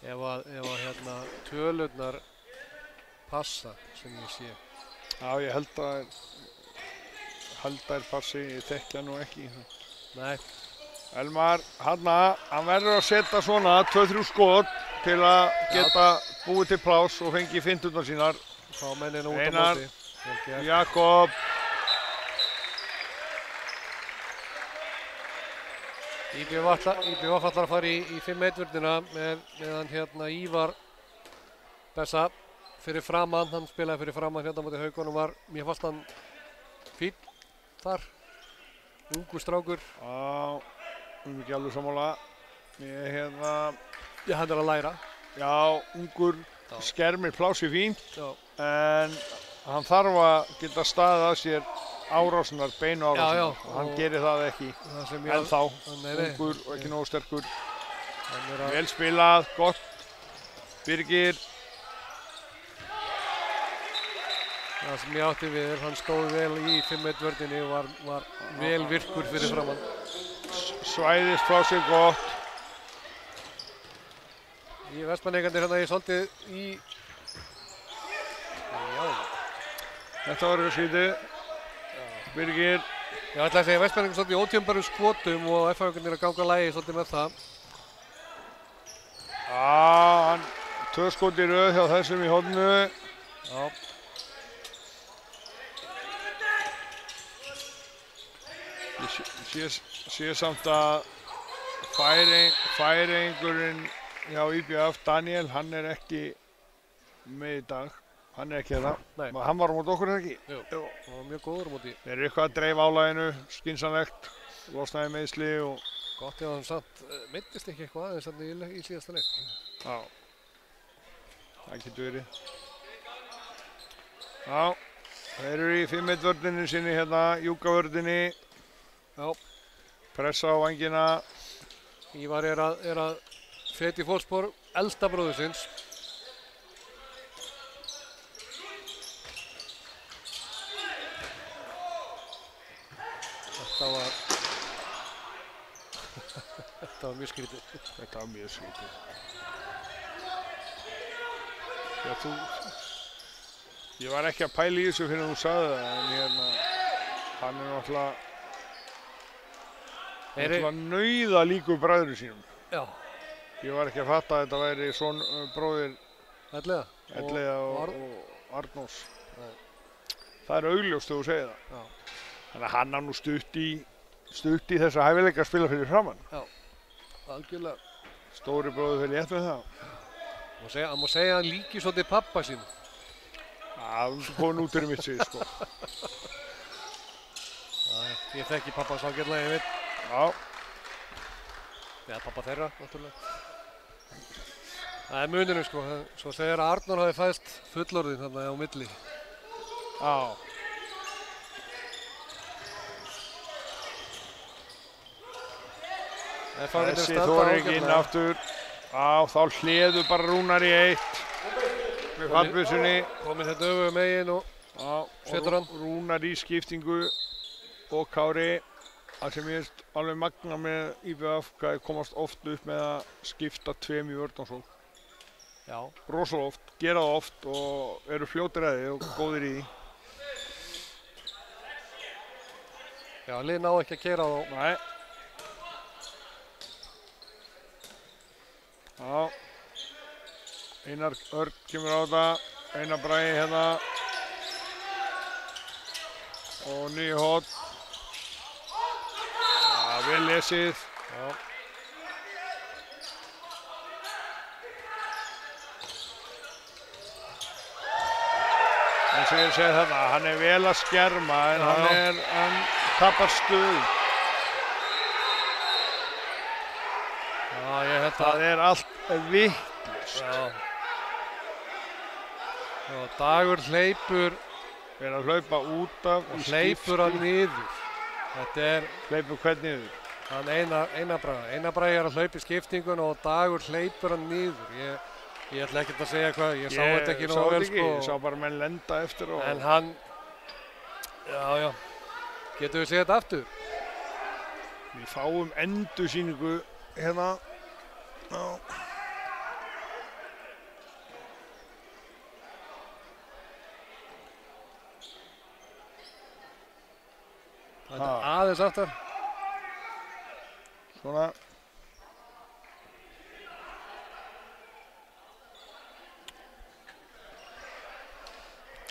S1: Ef að hérna tölurnar passa sem ég sé.
S2: Já, ég held að þær passi, ég þekki hann nú ekki.
S1: Nei.
S2: Elmar, hann verður að setja svona 2-3 skot til að geta búið til pláss og fengi finturnar sínar.
S1: Fá mennina út á
S2: Einar,
S1: móti.
S2: Jakob.
S1: IBF ætlar að fara í 5-1 vörnina meðan hérna Ívar Bessa fyrir framann, hann spilaði fyrir framann hérna á móti Haukunum mér fannst hann fínn þar. Ungur strákur.
S2: Já, ekki alveg sammála.
S1: Hann er að læra.
S2: Já, ungur, skermir plássi fínt,
S1: Já.
S2: En hann þarf að geta staðið að sér árásunar, beinu árásunar.
S1: Já,
S2: hann gerir það ekki ennþá, ungur og ekki nógu sterkur. Vel spilað, gott. Birgir.
S1: Það sem ég átti við hann stóð vel í 5-1 vörninni og var vel virkur fyrir framann.
S2: Svæðist frá sér gott.
S1: Í Vestmannaeyingarnir hérna ég svolítið í... Já.
S2: Þetta var skrítið. Birgir.
S1: Ég ætla að segja Vestmannaeyingar svolítið í ótjömbarum skotum og FH-ingarnir að ganga lagi svolítið með það.
S2: Hann 2 skot í röð hjá þessum í horninu.
S1: Já.
S2: Ég sé samt að færingurinn hjá IBF, Daniel, hann er ekki með í dag. Hann er ekki hérna.
S1: Nei.
S2: Hann var á móti okkur ekki?
S1: Jú, hann var mjög góður á móti.
S2: Þeir eru eitthvað að dreifa álaginu, skynsamlegt, losnaði meiðsli og...
S1: Gott ef hann samt meiddist ekki eitthvað aðeins þannig í síðasta leik.
S2: Já, það getur verið. Já, þeir eru í 5-1 vörninni sinni hérna, Júkavörninni.
S1: Já.
S2: Pressa á vængina.
S1: Ívar er að feti fótspor elsta bróður síns. Þetta var mjög skrítið.
S2: Já, ég var ekki að pæla í þessu fyrir að þú sagði það, en hérna, hann er náttúrulega nauða líkur bræður sínum.
S1: Já.
S2: Ég var ekki að fatta að þetta væri son bróðir Elliða og Arnórs. Það er augljóst þegar þú segir það.
S1: Já.
S2: Þannig að hann á nú stutt í þessa hæfileika að spila fyrir framann.
S1: Já, algjörlega.
S2: Stóri bróðir fyrir létt með það.
S1: Hann má segja að hann líki svolítið pappa sín.
S2: Það er komin út fyrir mitt sig, sko.
S1: Ég þekki pappa svo ágætlega, ég veit.
S2: Já.
S1: Eða pappa þeirra, náttúrulega. Það er munurinn, sko. Svo segir að Arnór hafi fæðst fullorðinn þarna á milli.
S2: Já. Þessi þorir ekki inn aftur. Þá hliðu bara Rúnar í 1. Með fallbyssunni.
S1: Kominn hérna öfugu megin og Setur hann.
S2: Rúnar í skiptingu og Kári. Það sem ég veist alveg magna með IBF hvað þeir komast oft upp með að skipta tveim í vörn og svo.
S1: Já.
S2: Rosalega oft, gera það oft og eru fljótir að því og góðir í því.
S1: Já, lið ná ekki að keyra þá.
S2: Nei. Já. Einar Örn kemur á þetta, Einar Bragi hérna. Og nýju hot. Já, vel lesið.
S1: Já.
S2: Eins og ég segi þarna, hann er vel að skerma en hann tapar stuð.
S1: Já, ég held að
S2: Það er allt vitlaust.
S1: Já. Já, Dagur hleypur
S2: Við erum að hlaupa út af
S1: og hleypur hann niður. Þetta er
S2: Hleypur hvern niður?
S1: hann Einar Bragi. Einar Bragi er að hlaupa í skiptingun og Dagur hleypur hann niður. Ég ætla ekkert að segja hvað, ég sá þetta ekki nógu vel sko.
S2: Ég sá bara menn lenda eftir og...
S1: En hann, já. Getum við séð þetta aftur?
S2: Við fáum endursýningu hérna. Já.
S1: Þetta er aðeins aftar.
S2: Svona.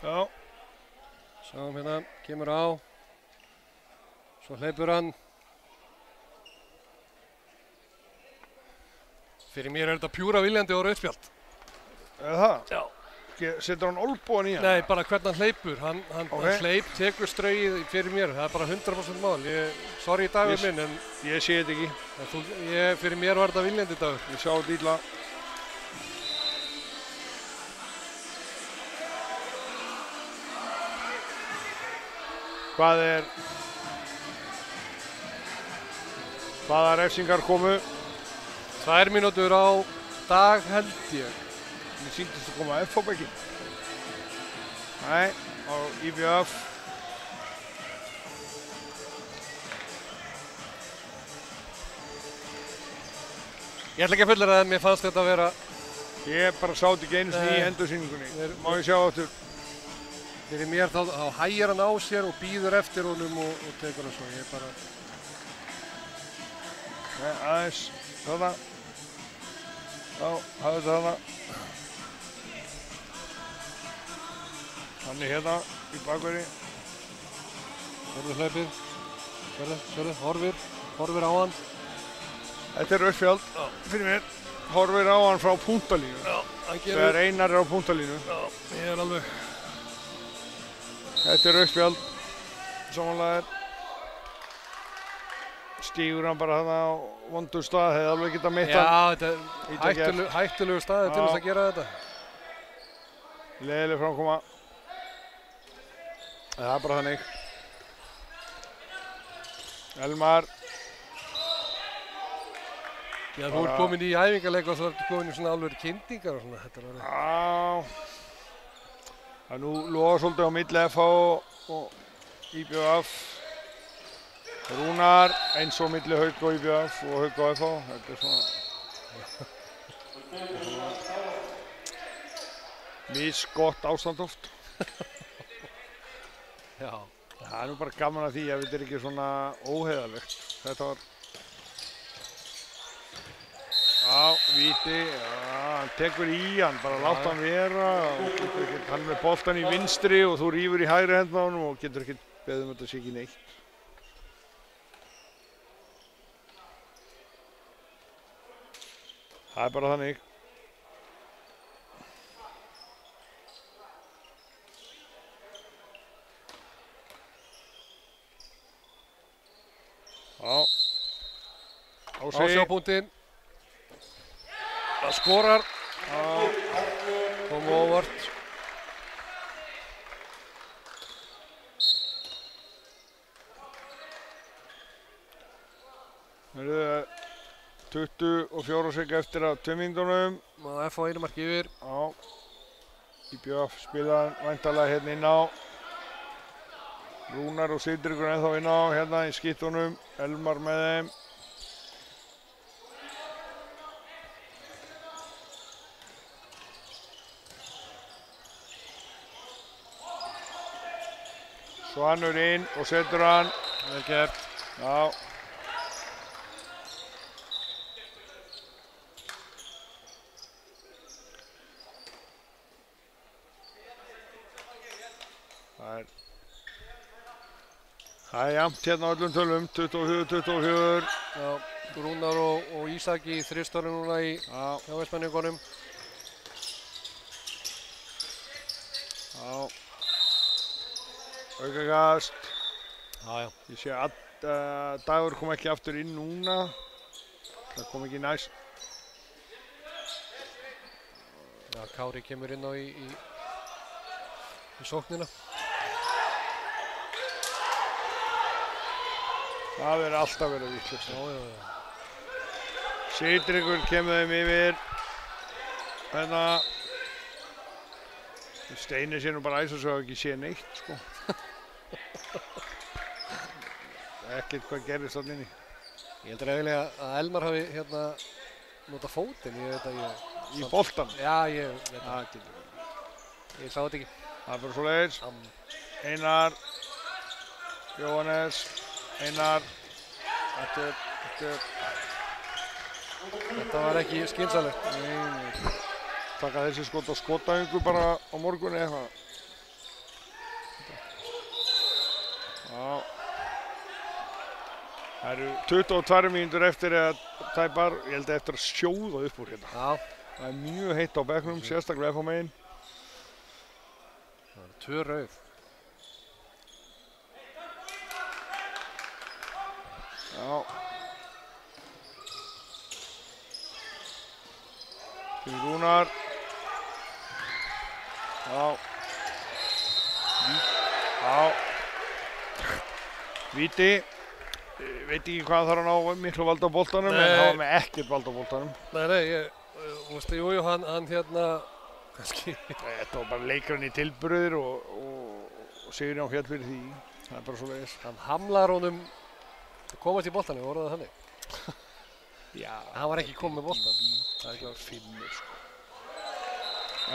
S2: Já.
S1: Sjáum hérna, kemur á. Svo hleypur hann. Fyrir mér er þetta pjúra viljandi og rauðspjald.
S2: Er það?
S1: Já.
S2: Setur hann olbúan í hann?
S1: Nei, bara hvernig hann hleypur. Hann
S2: Okay.
S1: hleyp, tekur straugið fyrir mér. Það er bara 100% mál. Sorry Dagur minn, en
S2: Ég sé þetta ekki.
S1: fyrir mér var þetta viljandi Dagur.
S2: Ég sá þetta illa. Hvaða refsingar komu?
S1: 2 mínútur á Dag held ég.
S2: Mér sýndist að koma F á bekkin. Nei, á IBF.
S1: Ég ætla ekki að fullera það, mér fannst þetta að vera
S2: Ég bara sá þetta ekki einu sinni í endursýningunni. Má ég sjá aftur?
S1: fyrir mér þá hægir hann á sér og býður eftir honum og tekur hann svo. Ég bara...
S2: Nei, aðeins, þarna. Já, hafðu þetta þarna. Hann er hérna í bakverði.
S1: Sérðu hlaupið. Sérðu, horfir á hann.
S2: Þetta er rauðspjald fyrir mér. Horfir á hann frá punktalínu.
S1: Já, hann gefur...
S2: Þegar Einar er á punktalínu.
S1: Já, ég er alveg...
S2: Þetta er rauðspjald. Samanlega stígur hann bara þarna á vondur stað. Hefði alveg getað mitt hann.
S1: Já, þetta er hættulegu staði til þess að gera þetta.
S2: Leiðileg framkoma. Það er bara þannig. Elmar.
S1: Já, þú ert komin í æfingarleik og þú ert komin í svona alveg kynntingar og svona. Þetta er alveg...
S2: Já. Það er nú loða svolítið á milli FH og IBF. Rúnar eins og milli Hauk og IBF og Hauk og FH. Þetta er svona... misgott ástand oft.
S1: Já.
S2: Það er nú bara gaman að því að þetta er ekki svona óheiðarlegt. Þetta var... Já, víti, já, hann tekur í hann, bara láta hann vera. Hann er með boltan í vinstri og þú rífur í hægri hendina á honum og getur ekki beðið þetta sé ekki neitt. Það er bara þannig. Já.
S1: Ásjápunktinn. Það skorar. Kom óvart.
S2: Það eru 24 sekúndur eftir að 2 mínútunum.
S1: FH einu mark yfir.
S2: Já. IBF spilaði væntanlega hérna inn á. Rúnar og Sigtryggur ennþá inn á hérna í skittunum. Elmar með þeim. Svanur inn og setur hann.
S1: Vel gert.
S2: Já. Það er jafnt hérna á öllum tölum, 24-24.
S1: Já, Rúnar og Ísaki í þristóri núna í hjá Vestmanningunum.
S2: Já. Aukakast.
S1: Já.
S2: Ég sé að Dagur kom ekki aftur inn núna. Það kom ekki næst.
S1: Já, Kári kemur inn á í sóknina.
S2: Það verður alltaf verið vitlaust.
S1: Já.
S2: Sigtryggur kemur þeim yfir. Hérna. Steini sé nú bara æsa svo að ekki sé neitt, sko. Ekkert hvað gerist þarna inni.
S1: Ég heldur eiginlega að Elmar hafi hérna notað fótinn, ég veit að ég...
S2: Í boltan?
S1: Já, ég veit að.
S2: Það getur verið.
S1: Ég sá þetta ekki.
S2: Það er bara svoleiðis. Einar. Jóhannes. Einar.
S1: Þetta var ekki skynsamlegt.
S2: Nei. Taka þessi skotaöngu bara á morgun eða eitthvað. Já. Það eru 22 mínútur eftir að tæpar, ég held eftir að sjóða upp úr hérna.
S1: Já.
S2: Það er mjög heitt á bekknum, sérstaklega FH megin.
S1: Það eru 2 rauð.
S2: Já. Kemur Rúnar. Já. Já. Víti. Veit ekki hvað þarf hann á miklu vald á boltanum, en hann var með ekkert vald á boltanum.
S1: Nei, jú, hann hérna, kannski.
S2: Þetta var bara leikurinn í tilburðir og Sigurjón fjall fyrir því. Það er bara svo leiðis.
S1: Hann hamlar honum að komast í boltanum, voru það þannig?
S2: Já.
S1: Hann var ekki komið með boltan.
S2: Það er klart fimmur, sko.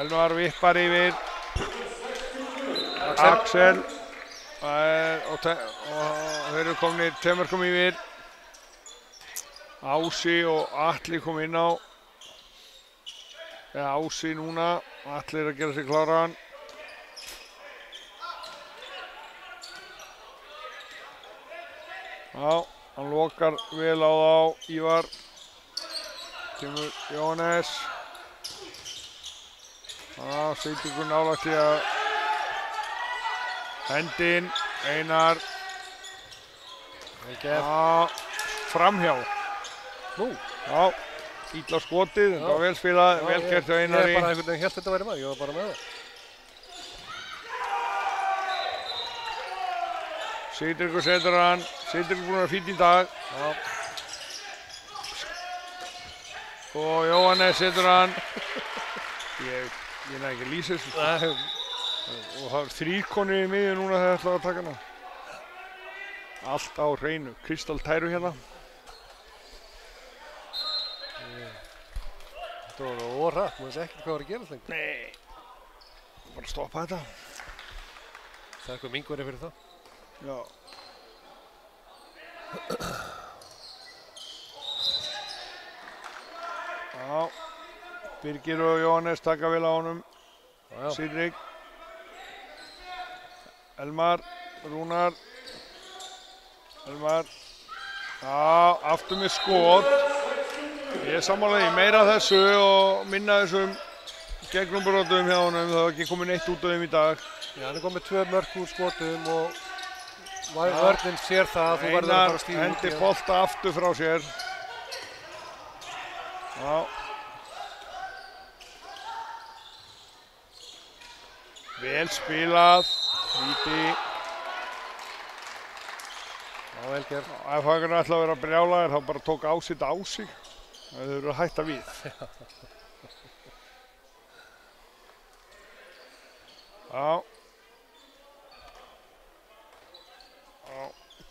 S2: Elvar vippar yfir. Axel. Og þeir eru komnir 2 mörkum yfir. Ási og Atli kom inn á. Eða Ási núna. Atli er að gera sig kláran. Já, hann lokar vel á þá, Ívar. Kemur Jóhannes. Já, Sigtryggur nálægt í að hendinn, Einar. Já, framhjá.
S1: Nú.
S2: Já, illa skotið, þetta var vel spilað, vel gert hjá Einari.
S1: Ég bara einhvern veginn hélt þetta væri maður, ég var bara með það.
S2: Sigtryggur setur hann, Sigtryggur búinn að vera fínn í dag.
S1: Já.
S2: Og Jóhannes setur hann. Ég næ ekki að lýsa þessu. Og það er 3 konur í miðju núna þegar það ætlaði að taka hana. Allt á hreinu, kristaltæru hérna.
S1: Þetta var órætt, maður veist ekkert hvað var að gera lengur.
S2: Nei. Bara stoppa þetta.
S1: Það er eitthvað mingveri fyrir það.
S2: Já. Já. Birgir og Jóhannes taka vel á honum. Sigtrygg. Elmar, Rúnar. Elmar. Já, aftur með skot. Ég er sammálaði meira þessu og minna þessum gegnumbrotum hjá honum. Það var ekki komið neitt út af þeim í dag.
S1: Já, hann er komið 2 mörk úr skotum og vörnin sér það að þú verður að fara að stíða út í hann.
S2: Hendi bolta aftur frá sér. Já. Vel spilað. Víti.
S1: Já, vel gert.
S2: Ef hann ætlaði að vera brjálaðir, þá bara tók Ási þetta á sig. Það eru að hætta við. Já.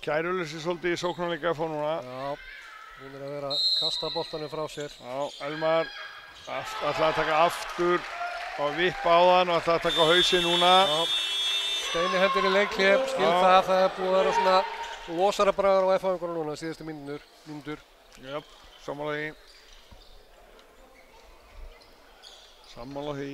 S2: Kæruleysi svolítið í sóknarleika fór núna.
S1: Já, hún að vera að kasta boltanum frá sér.
S2: Já, Elmar ætlaði að taka aftur og vippa á þann og ætlaði að taka hausinn núna.
S1: Já, Steini hendur í leikhlép, það er búið að vera svona losara bragar á F-fáingunum núna síðustu mínútur.
S2: Jöp, sammála því. Sammála því.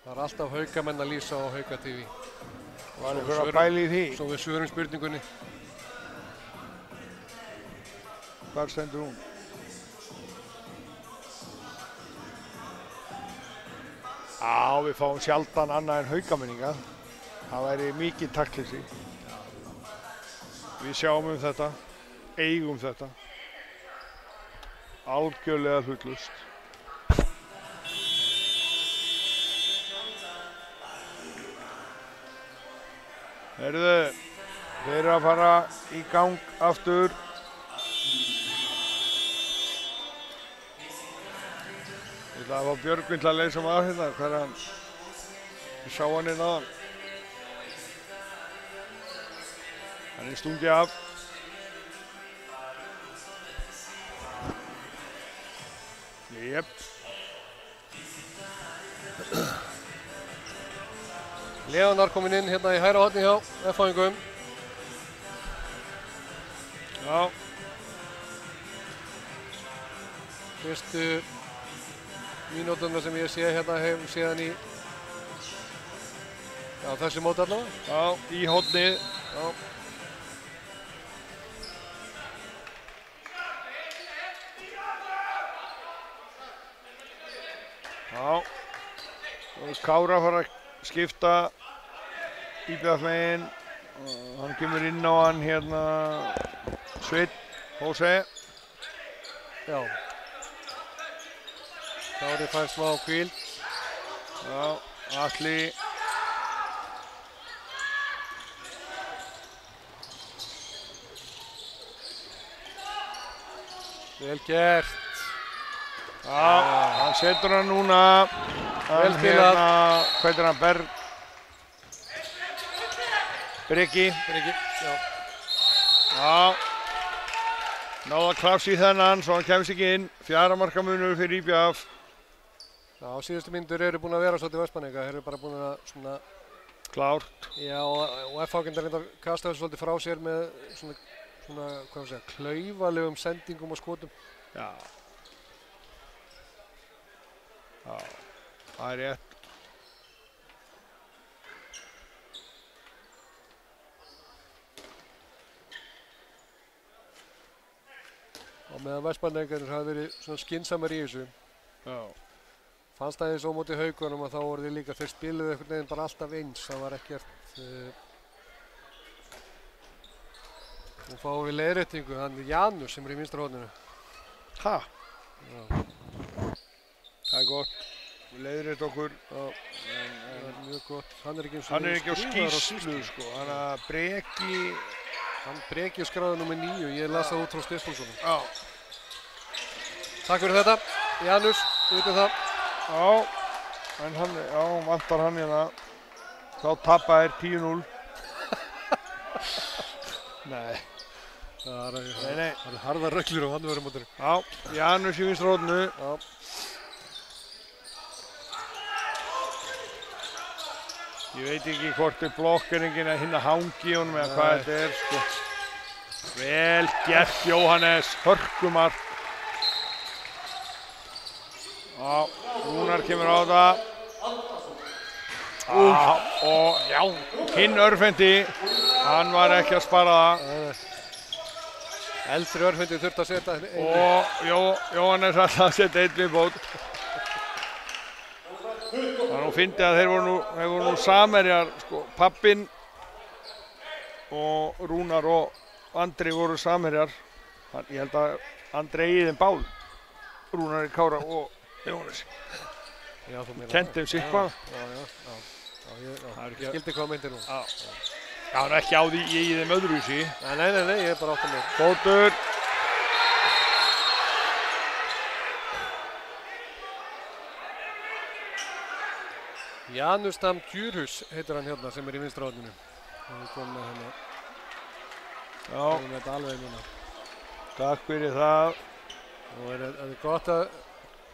S1: Það er alltaf haukamenn að lýsa á Hauka TV.
S2: Var einhver að pæla í því?
S1: Svo við svörum spurningunni.
S2: Hvar stendur hún? Já, við fáum sjaldan annað en haukamenninga. Það væri mikið taktleysi. Við sjáum þetta, eigum þetta. Algjörlega hlutlaust. Heyrðu, þeir eru að fara í gang aftur. Ég ætla að fá Björgvin til að leysa mig af hérna, hvað er hann? Ég sá hann inn á hann. Hann er stungið af. Jep.
S1: Leonar kominn inn hérna í hægra horni hjá F-fáingum.
S2: Já.
S1: Fyrstu mínúturnar sem ég sé hérna hef séðan í þessi móti allavega.
S2: Já, í hornið.
S1: Já.
S2: Já. Og Kára fara að skipta IBF megin. Hann kemur inn á hann hérna Sveinn Hóse.
S1: Já. Kári fær smá hvíld.
S2: Já, Atli.
S1: Vel gert.
S2: Já, hann setur hann núna.
S1: Vel spilað.
S2: Hvað heitir hann? Breki.
S1: Já.
S2: Já. Náðu að klapsa í þennan svo hann kemst ekki inn. 4 marka munur fyrir IBF.
S1: Já, síðustu mínútur eru búin að vera svolítið Vestmanninga. Þeir eru bara búin að svona...
S2: Klárt.
S1: Já, og F-fáingar reyndar kasta þessu svolítið frá sér með svona hvað segja, klaufalegum sendingum og skotum.
S2: Já. Já, það er rétt.
S1: Og meðan Vestmanningarnir hafa verið svona skynsamar í þessu.
S2: Já.
S1: Fannst það eins og á móti Haukunum að þá voru þeir líka, þeir spiluðu einhvern veginn bara alltaf eins. Það var ekkert... Nú fáum við leiðréttingu, hann er Janus sem er í vinstra horninu.
S2: Ha?
S1: Já.
S2: Það er gott. Við leiðrétt okkur.
S1: Já, það er mjög gott. Hann er ekki
S2: á skýrslu, sko. Hann að Breki...
S1: Hann Breki skráði númer 9, ég las það út frá Stefánssonum.
S2: Já.
S1: Takk fyrir þetta, Janus, utan það.
S2: Já, en hann, vantar hann hérna. Þá tappa er 10-0. Nei.
S1: Það er harðar reglur á handverðarmótinu.
S2: Já, Janus í vinstra horninu.
S1: Já.
S2: Ég veit ekki hvort blokkeringin að hinna hangi honum eða hvað þetta er, sko. Vel gert, Jóhannes, hörkumark. Já, Rúnar kemur á það. Og já, hinn Örfendi, hann var ekki að spara það.
S1: Eldri Örfendi þurfti að setja einn.
S2: Og Jóhannes ætlaði að setja einn viðbót. Það nú fyndi að þeir voru nú samherjar, sko, pappinn og Rúnar og Andri voru samherjar. Ég held að Andri eigi þeim báð, Rúnar í Kára og Jóhannes. Kennt þeim sitthvað.
S1: Ég skildi hvað myndir nú.
S2: Það er ekki á því ég eigi þeim öðruvísi.
S1: Nei, ég er bara átt að með. Janus Tam Djurhus heitir hann hérna sem í vinstra horninu. Hann kom með hérna.
S2: Já.
S1: Hann með þetta alveg núna.
S2: Takk fyrir það.
S1: Og er gott að,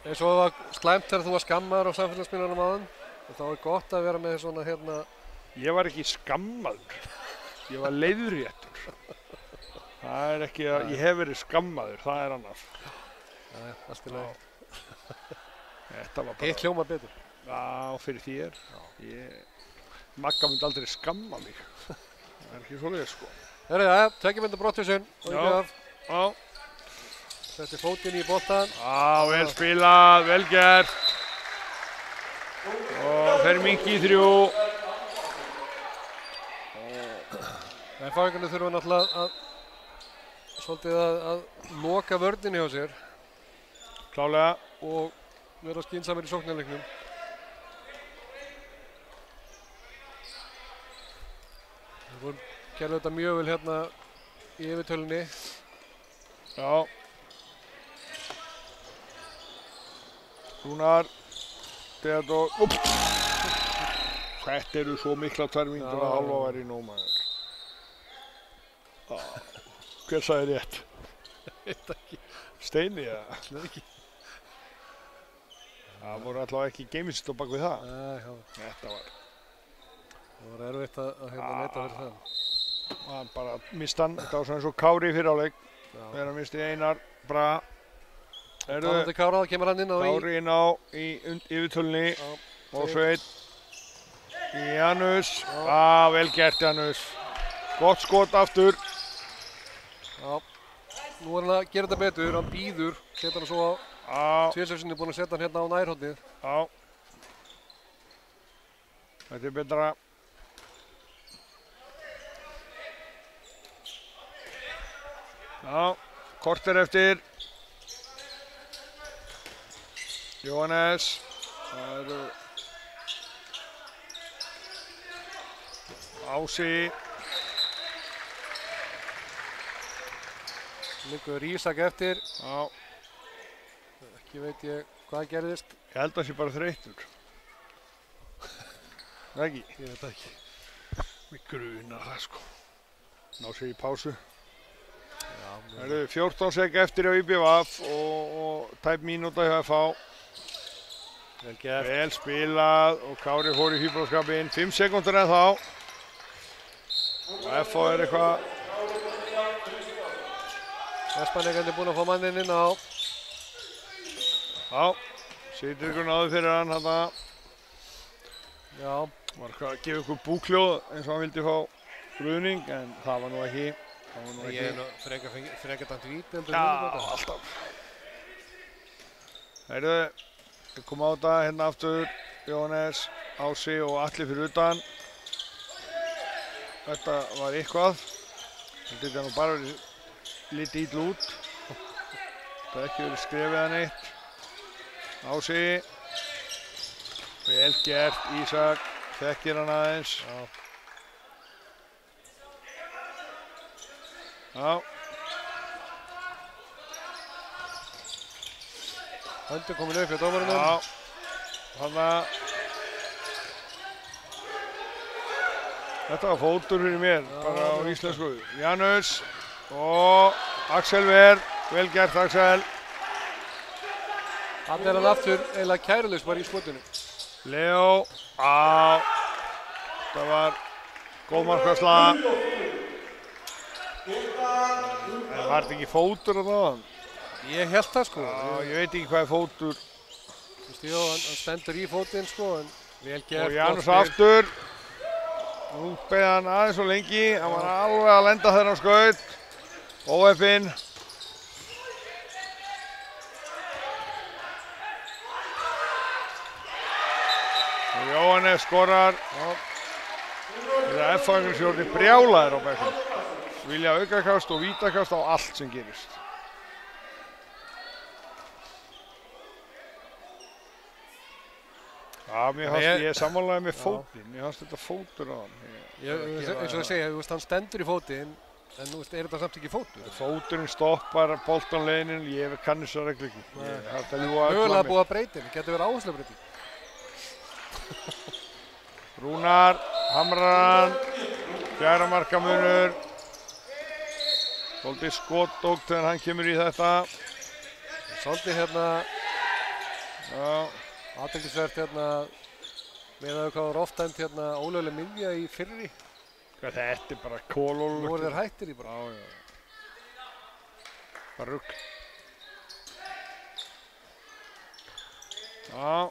S1: eins og það var slæmt þegar þú var skammaður á samfélagsmiðlunum áðan. Og þá er gott að vera með svona hérna.
S2: Ég var ekki skammaður. Ég var leiðréttur. Það er ekki að, ég hef verið skammaður, það er annars.
S1: Já, allt í lagi.
S2: Þetta var bara...
S1: Hitt hljóma betur.
S2: Já, fyrir þér. Magga myndi aldrei skamma mig. Það er ekki svoleiðis sko.
S1: Herra, já, tveggjumynda brottvísun og
S2: Já.
S1: yfir af.
S2: Já.
S1: Setti fótinn í boltan.
S2: Já, vel spilað, vel gert. Og fer minki í 3.
S1: Fáingarnir þurfa náttúrulega að svolítið að loka vörninni hjá sér
S2: Klálega.
S1: og vera skynsamir í sóknarleiknum. Það gerðu þetta mjög vel hérna í yfirtölunni.
S2: Já. Rúnar. Theodor. Þetta eru svo mikla 2 mínútur að halva væri nóg maður. Hver sagði rétt?
S1: Þetta ekki.
S2: Steini eða?
S1: Nei, ekki.
S2: Það voru allavega ekki geimist á bak við það.
S1: Nei, já.
S2: Þetta var...
S1: Það var erfitt að hérna neita fyrir það.
S2: Hann bara mist hann. Þetta var svona eins og Kári í fyrráleik. Þegar hann misti Einar Braga.
S1: Talandi Kára, það kemur hann inn á í.
S2: Kári inn á í yfirtölunni. Og Sveinn. Janus. Vel gert Janus. Gott skot aftur.
S1: Já. Nú er hann að gera þetta betur, hann býður, setja hann svo á tvisvarsinni, búinn að setja hann hérna á nærhornið.
S2: Já. Þetta er betra. Já, korter eftir. Jóhannes. Það eru Ási.
S1: Liggur Ísak eftir.
S2: Já.
S1: Ekki veit ég hvað gerðist.
S2: Ég held að það sé bara þreyttur. Það ekki?
S1: Ég veit það ekki.
S2: Mig grunar það sko. Ná sér í pásu.
S1: Já,
S2: Það eru 14 sek eftir á IBVF og tæp mínúta hjá FH.
S1: vel gert.
S2: Vel spilað og Kári fór í hýbróðskapinn. 5 sekúndur en þá. Og FH er eitthvað...
S1: Vestmanningarnir búinn að fá manninn inn á.
S2: Já, Sigtryggur náði fyrir hann þarna.
S1: Já.
S2: Var eitthvað að gefa ykkur búkljóð eins og hann vildi fá gruðning, en það var nú ekki.
S1: Ég er nú frekar dæmt víti heldur
S2: Já,
S1: en þetta.
S2: alltaf. Heyrðu, við komum á þetta hérna aftur. Jóhannes, Ási og Atli fyrir utan. Þetta var eitthvað. Þetta er nú bara verið lítið ítl út. Það er ekki verið skrefið að neitt. Ási. Vel gert, Ísak. Þekkir hann aðeins. Já.
S1: Höndin komin upp hjá dómarunum.
S2: Já. Þarna. Þetta var fótur fyrir mér, bara á íslensku. Janus. Og Axel Ver, vel gert Axel.
S1: Hann er hann aftur eiginlega kærulaus bara í skotinu.
S2: Leo, það var góð markvarsla. En var þetta ekki fótur á það?
S1: Ég held það sko.
S2: Já, ég veit ekki hvað er fótur.
S1: Þú veist, já, hann stendur í fótinn sko, en vel gert.
S2: Og Janus aftur. Nú beið hann aðeins svo lengi, hann var alveg að lenda þegar hann skaut. OF-inn. Og Jóhannes skorar. Það er F-fangur sem orðið brjálaðir á bekknum. Vilja aukakast og vítakast á allt sem gerist. Já, ég er sammálaðið með fótinn. Mér fannst þetta fótur á hann.
S1: Eins og ég segja, hann stendur í fótinn, en nú er þetta samt ekki fótur.
S2: Fóturinn stoppar boltanleginin, ég kann þessar reglur ekki.
S1: Mögulega búið að breyta henni, getur verið áherslubreyting.
S2: Rúnar, hamrar hann, 4 marka munur. Svolítið skotdótt þegar hann kemur í þetta.
S1: Svolítið hérna,
S2: Já,
S1: athyglisvert hérna, með að hvað var oft dæmt hérna ólögleg miðja í fyrri.
S2: þetta er bara kolólulegt.
S1: Nú eru þeir hættir í bara.
S2: Já. Bara rugl. Já.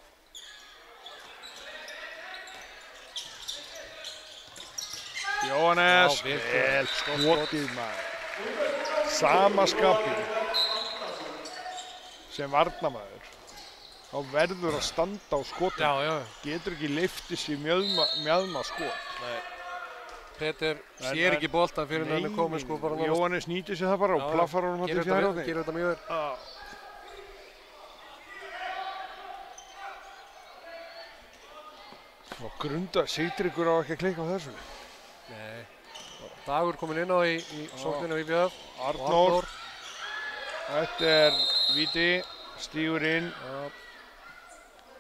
S2: Jóhannes,
S1: Já,
S2: vel skotið maður. Sama skapið sem varnarmaður. Þá verður að standa á skotinu.
S1: Já.
S2: Getur ekki lyftið sér mjöðma skot.
S1: Nei. Peter sér ekki boltan fyrir hann er komið sko bara náttúrulega.
S2: Jóhannes nýtir sér það bara og plaffar honum til fjara á því.
S1: Gerir þetta mjög vel.
S2: Og Grunda Sigtryggur á ekki að klika á þessu.
S1: Nei. Dagur kominn inn á í sókninu í Bjöf.
S2: Arnór. Þetta er víti, stígur inn.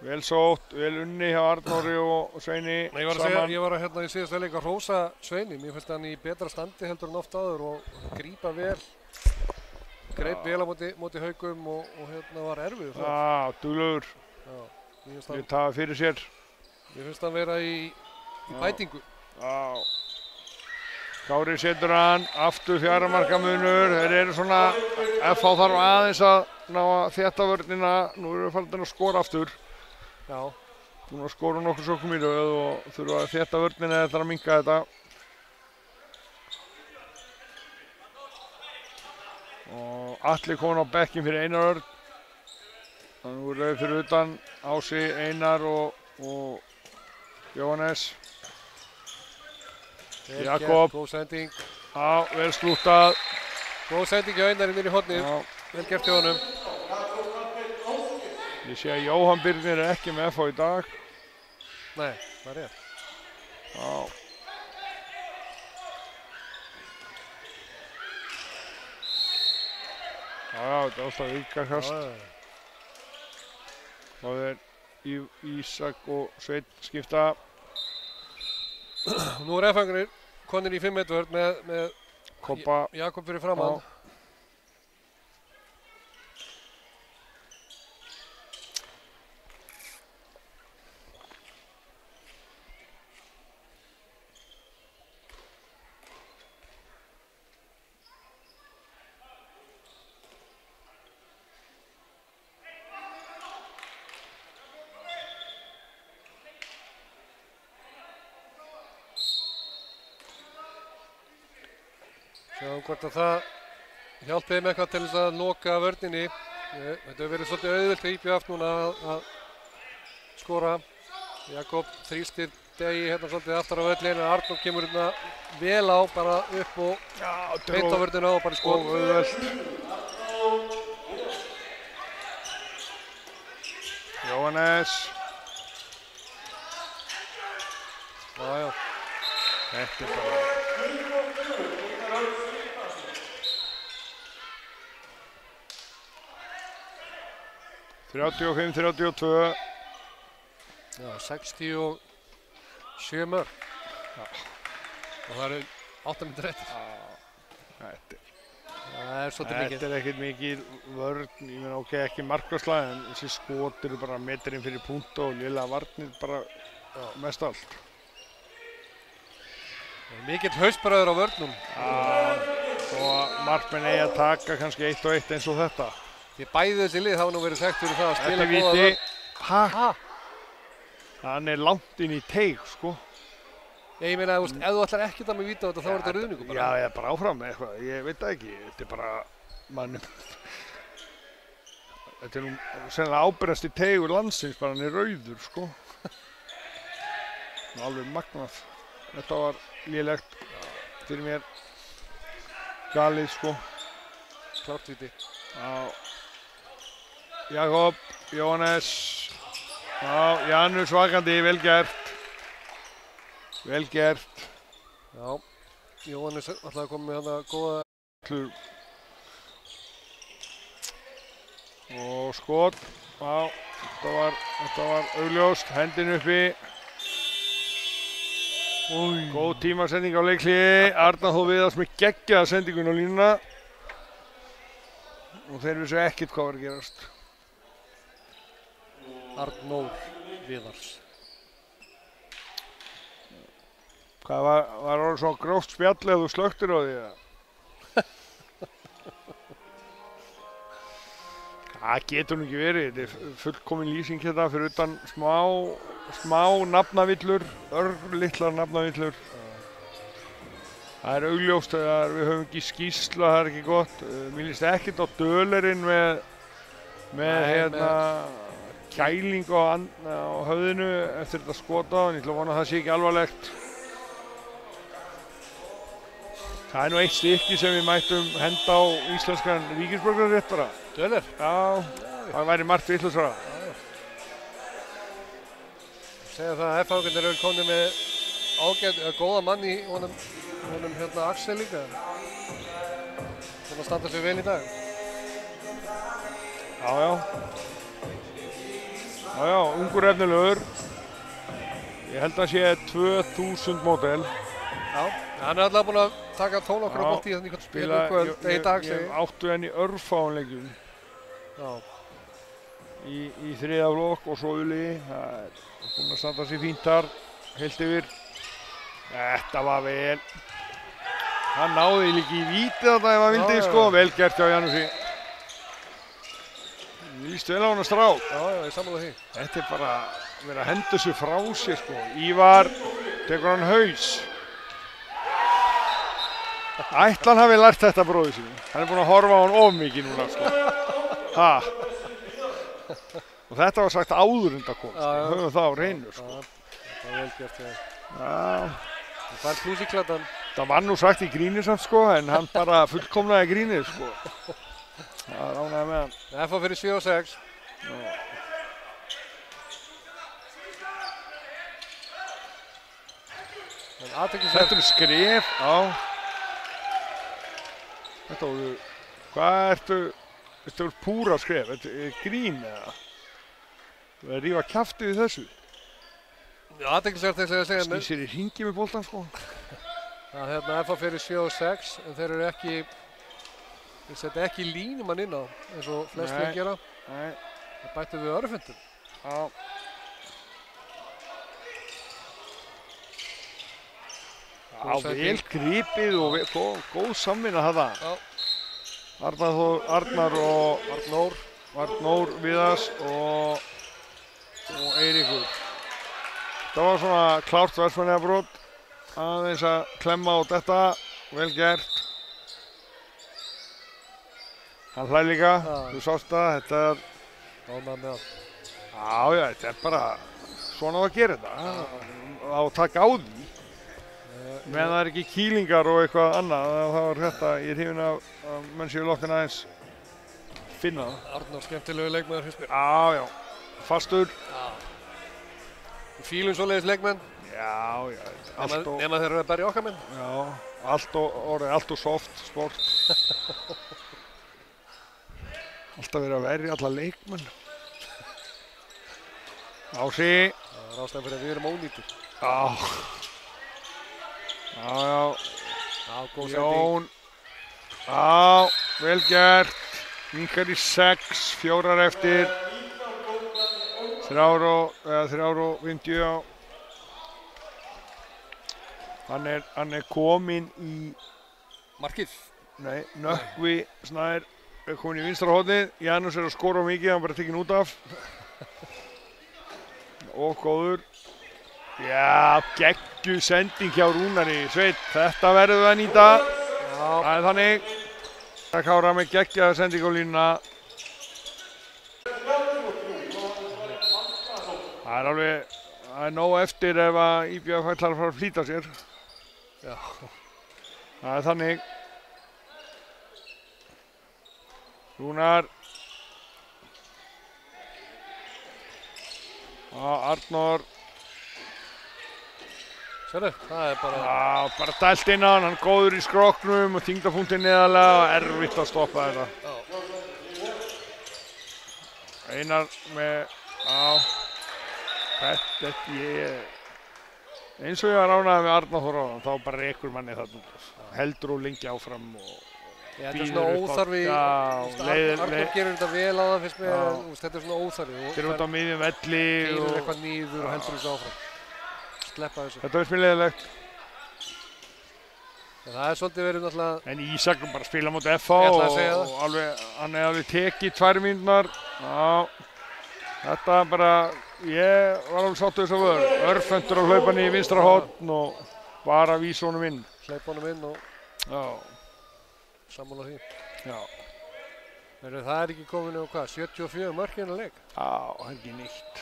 S2: Vel sótt, vel unni hjá Arnóri og Sveini
S1: Ég var að segja, ég var að hérna í síðasta leik að hrósa Sveini. Mér finnst hann í betra standi heldur en oft áður og grípa vel. Greip vel á móti Haukum og hérna var erfið.
S2: Já, duglegur. Ég tafa fyrir sér.
S1: Mér finnst hann vera í bætingu.
S2: Já. Kári setur hann, aftur 4 marka munur. Þeir eru svona, FH þarf aðeins að ná að þétta vörnina. Nú eru farin að skora aftur.
S1: Já.
S2: Búin að skora nokkur sóknum í röð og þurfa að þétta vörnina eða að minnka þetta. Og Atli komin á bekkinn fyrir Einar Örn. Þannig nú eru þau fyrir utan Ási, Einar og Jóhannes. Jakob.
S1: Góð sending.
S2: Já, vel slúttað.
S1: Góð sending hjá Einarinn inn í hornið. Vel gert hjá honum.
S2: Ég sé að Jóhann Birnir er ekki með FH í dag.
S1: Nei, það er rétt.
S2: Já. Já, þetta er alltaf aukakast. Það er Ísak og Sveinn skipta.
S1: Nú er F-fangarnir konir í 5-1 vörn með
S2: Kobba.
S1: Jakob fyrir framann. Sjáum hvort að það hjálpi þeim eitthvað til þess að loka vörninni. Þetta hefur verið svolítið auðvelt í IBF núna að skora. Jakob þrýstir Degi hérna svolítið aftar á völlin en Arnór kemur hérna vel á, bara upp og beint á vörnina og bara í skot.
S2: Auðvelt. Jóhannes.
S1: Já.
S2: Þetta er bara... 35-32.
S1: Já, 67 mörg. Og það eru 8 mínútur eftir. Það er svolítið mikið.
S2: Þetta er ekkert mikið vörn, ég meina ok, ekki markvarsla en þessi skot eru bara metrinn fyrir punkt og lilla varnir bara mest allt.
S1: Mikill hausbræður á vörnum.
S2: Og markmenn eigi að taka kannski 1 og 1 eins og þetta.
S1: Því bæði þessi lið hafa nú verið þekkt fyrir það að spila
S2: góða
S1: góða vörn.
S2: Ha? Hann er langt inn í teig, sko.
S1: Ég meina, ef þú ætlar ekkert að mig víta á þetta, þá er þetta ruðningu bara.
S2: Já, ég er bara áfram með eitthvað, ég veit það ekki. Þetta er bara, þetta er nú sennilega ábyrgasti teigur landsins, bara hann er rauður, sko. Alveg magnað. Þetta var lélegt fyrir mér. Galið, sko.
S1: Klárt víti.
S2: Já. Jakob, Jóhannes. Já, Janus vakandi, vel gert. Vel gert.
S1: Já, Jóhannes ætlaði að koma með hana góða.
S2: Og skot. Já, Þetta var augljóst, hendin uppi. Góð tímasending á leikhliði. Arnar Þór Viðars með geggjaða sendingun á línuna. Og þeir vissu ekkert hvað var að gerast.
S1: Arnór Viðars.
S2: Hvað var orðið svona gróft spjall ef þú slökktir á því? Það getur nú ekki verið. Þetta er fullkomin lýsing hérna fyrir utan smá nafnavillur, örlitlar nafnavillur. Það er augljóst að við höfum ekki skýrslu, það er ekki gott. Mér líst ekkert á dölerinn með hérna kæling á höfðinu eftir þetta skota, en ég ætla að vona að það sé ekki alvarlegt. Það er nú eitt stykki sem við mættum henda á íslenskan ríkisborgararétt bara.
S1: Döler?
S2: Já, það væri margt vitlausara.
S1: Segja það að F-hákarnir eru komnir með góða mann í honum hérna Axel líka. Þannig að standa sig vel í dag. Já, ungur efnilegur. Ég held að sé 2000 módel. Já, hann er alltaf búinn að taka 12 okkur á bótt í þannig að spila í dag.
S2: Ég áttu henni örfáum leikjum.
S1: Já.
S2: Í þriðja flokk og svo Uli. Það er búinn að standa sig fínt þar, heilt yfir. Þetta var vel. Hann náði líka í vítið þetta ef hann vildi, sko. Vel gert hjá Janusi. Ég líst vel á hann að strák.
S1: Já, ég sammála því.
S2: Þetta er bara verið að henda þessu frá sér, sko. Ívar tekur hann haus. Ætlan hafi lært þetta bróðið sinni. Hann er búinn að horfa á hann of mikið núna, sko. Og þetta var sagt áður en það kom, sko. Höfum það á hreinu, sko.
S1: Þetta var vel gert, já.
S2: Já.
S1: Það er plús í kladdan.
S2: Það var nú sagt í gríni samt, sko, en hann bara fullkomnaði grínið, sko. Það er ánægði með hann.
S1: F fyrir 7 og 6.
S2: Þetta er skref, já. Þetta voru, hvað ertu voru púra skref, þetta er grín eða? Þú er að rífa kjaftið í þessu.
S1: Já, athyglisvert þess að segja mér.
S2: Snýr sér í hringi með boltan, sko.
S1: Það hérna F fyrir 7 og 6, en þeir eru ekki, þeir setja ekki línumann inn á, eins og flestir gera.
S2: Nei.
S1: Það bætti við örfundum.
S2: Já. Já, vel gripið og góð samvinna þarna. Já. Arnór Viðars og Eiríkur. Það var svona klárt Vestmannaeyjabrot, aðeins að klemma á þetta, vel gert. Hann hlær líka, þú sást það, þetta er...
S1: Ánægður með það.
S2: Já, þetta er bara svona að gera þetta, á að taka á því. Meðan það er ekki kýlingar og eitthvað annað, þá er þetta, ég er hrifinn af menn séu lokkan aðeins finna það.
S1: Arnór, skemmtilegu leikmaður fyrst mér.
S2: Já, fastur.
S1: Við fílum svoleiðis leikmenn.
S2: Já.
S1: Nema þeir eru að berja okkar menn.
S2: Já, allt og soft sport. Alltaf verið að verja alla leikmenn. Ási.
S1: Það er ástæðan fyrir að við erum ónýtur.
S2: Já,
S1: góð sending.
S2: Jón. Já, vel gert. Minnkar í 6, 4 eftir. 3:50. Hann er kominn í
S1: markið.
S2: Nei, Nökkvi Snær er kominn í vinstra hornið. Janus er að skora mikið, hann bara tekinn út af. Og góður. Já, geggjuð sending hjá Rúnari. Sveinn, þetta verður að nýta. Já. Það er þannig. Kára með geggjaða sending á línuna. Það er nóg eftir ef að IBF ætlar að fara að flýta sér.
S1: Já.
S2: Það er þannig. Rúnar. Arnór.
S1: Sérðu, það er bara...
S2: Já, bara dælt innan, hann er góður í skrokknum og þyngdarpunktinn neðarlega og erfitt að stoppa þetta.
S1: Já.
S2: Einar með Þetta eins og ég var ánægður með Arnar Þór áðan, þá bara rekur manni þarna út. Heldur og lengi áfram og
S1: Þetta er svona óþarfi, Arnar gerir þetta vel á það fyrst með, þetta er svona óþarfi.
S2: Þeir eru út á miðjum velli
S1: og eitthvað nýður og heldur þessu áfram. Sleppa þessu.
S2: Þetta var leiðilegt.
S1: Það er svolítið verið náttúrulega...
S2: En Ísak bara spila móti FH og hann er alveg tekið 2 mínútur. Þetta bara, ég var alveg sáttur þess að vörð. Örfendur að hlaupa niður í vinstra horn og bara vísa honum inn.
S1: Hlaupa honum inn og... Sammála því. Já. Það er ekki komin á hvað, 74 mörk hérna leik?
S2: Já, það er ekki neitt.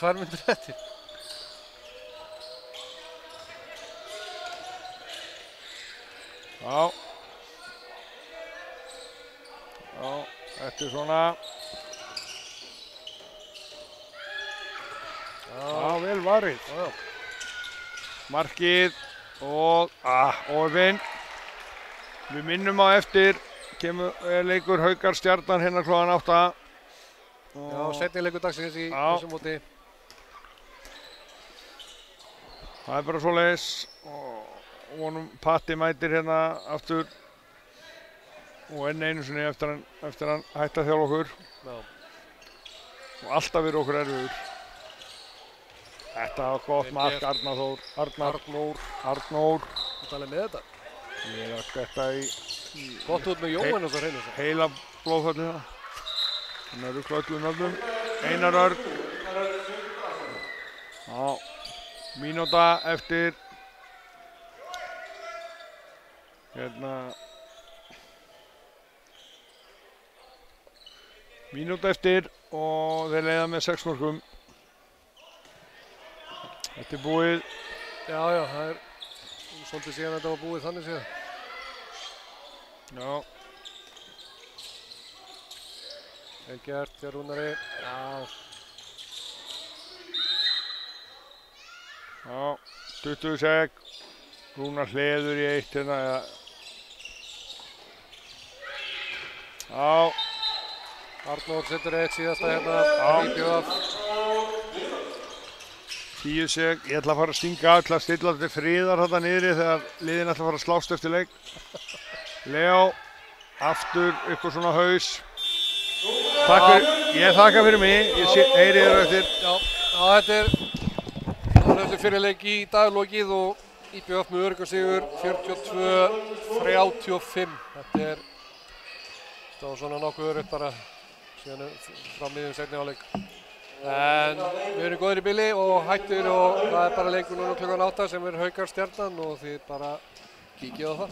S1: 2 mínútur eftir.
S2: Já, þetta er svona. Já, vel varið. Markið og ofinn. Við minnum á eftir, leikur Haukar Stjarnan hérna klukkan 8.
S1: Já, seinni leikur dagsins í þessu móti.
S2: Það er bara svoleiðis. Vonum Patti mætir hérna aftur og enn einu sinni eftir hann hætti að þjálfa okkur. Og alltaf verið okkur erfiður. Þetta var gott mark, Arnar Þór. Arnór.
S1: Þú talaði með þetta?
S2: Ég rakk þetta í...
S1: Gott út með Jóhann og svo hreinu.
S2: Heila blóðfalli það. Þannig að rukla öllum nöfnum. Einar Örn. Já, mínúta eftir. Mínúta eftir og þeir leiða með 6 mörkum. Þetta er búið.
S1: Já, það er svolítið síðan að þetta var búið þannig síðan.
S2: Já.
S1: Vel gert hjá Rúnari.
S2: Já, 20 sek. Rúnar hleður í 1 hérna. Já.
S1: Arnór setur 1 síðasta hérna. IBF.
S2: 10 sek. Ég ætla að fara að stinga af til að stilla til friðar þarna niðri þegar liðin ætla að fara að slást eftir leik. Leo, aftur ykkur svona haus. Ég þakka fyrir mig. Ég heyri þér eftir.
S1: Já, þetta er eftir fyrir leik í daglokið og IBF með öruggarsigur 42-35. Þetta var svona nokkuð örugt bara síðan frá miðjum seinni hálfleik. En við erum góðir í bili og hættir og það er bara leikur núna klukkan 8 sem er Haukar Stjarnan og þið bara kíkið á það.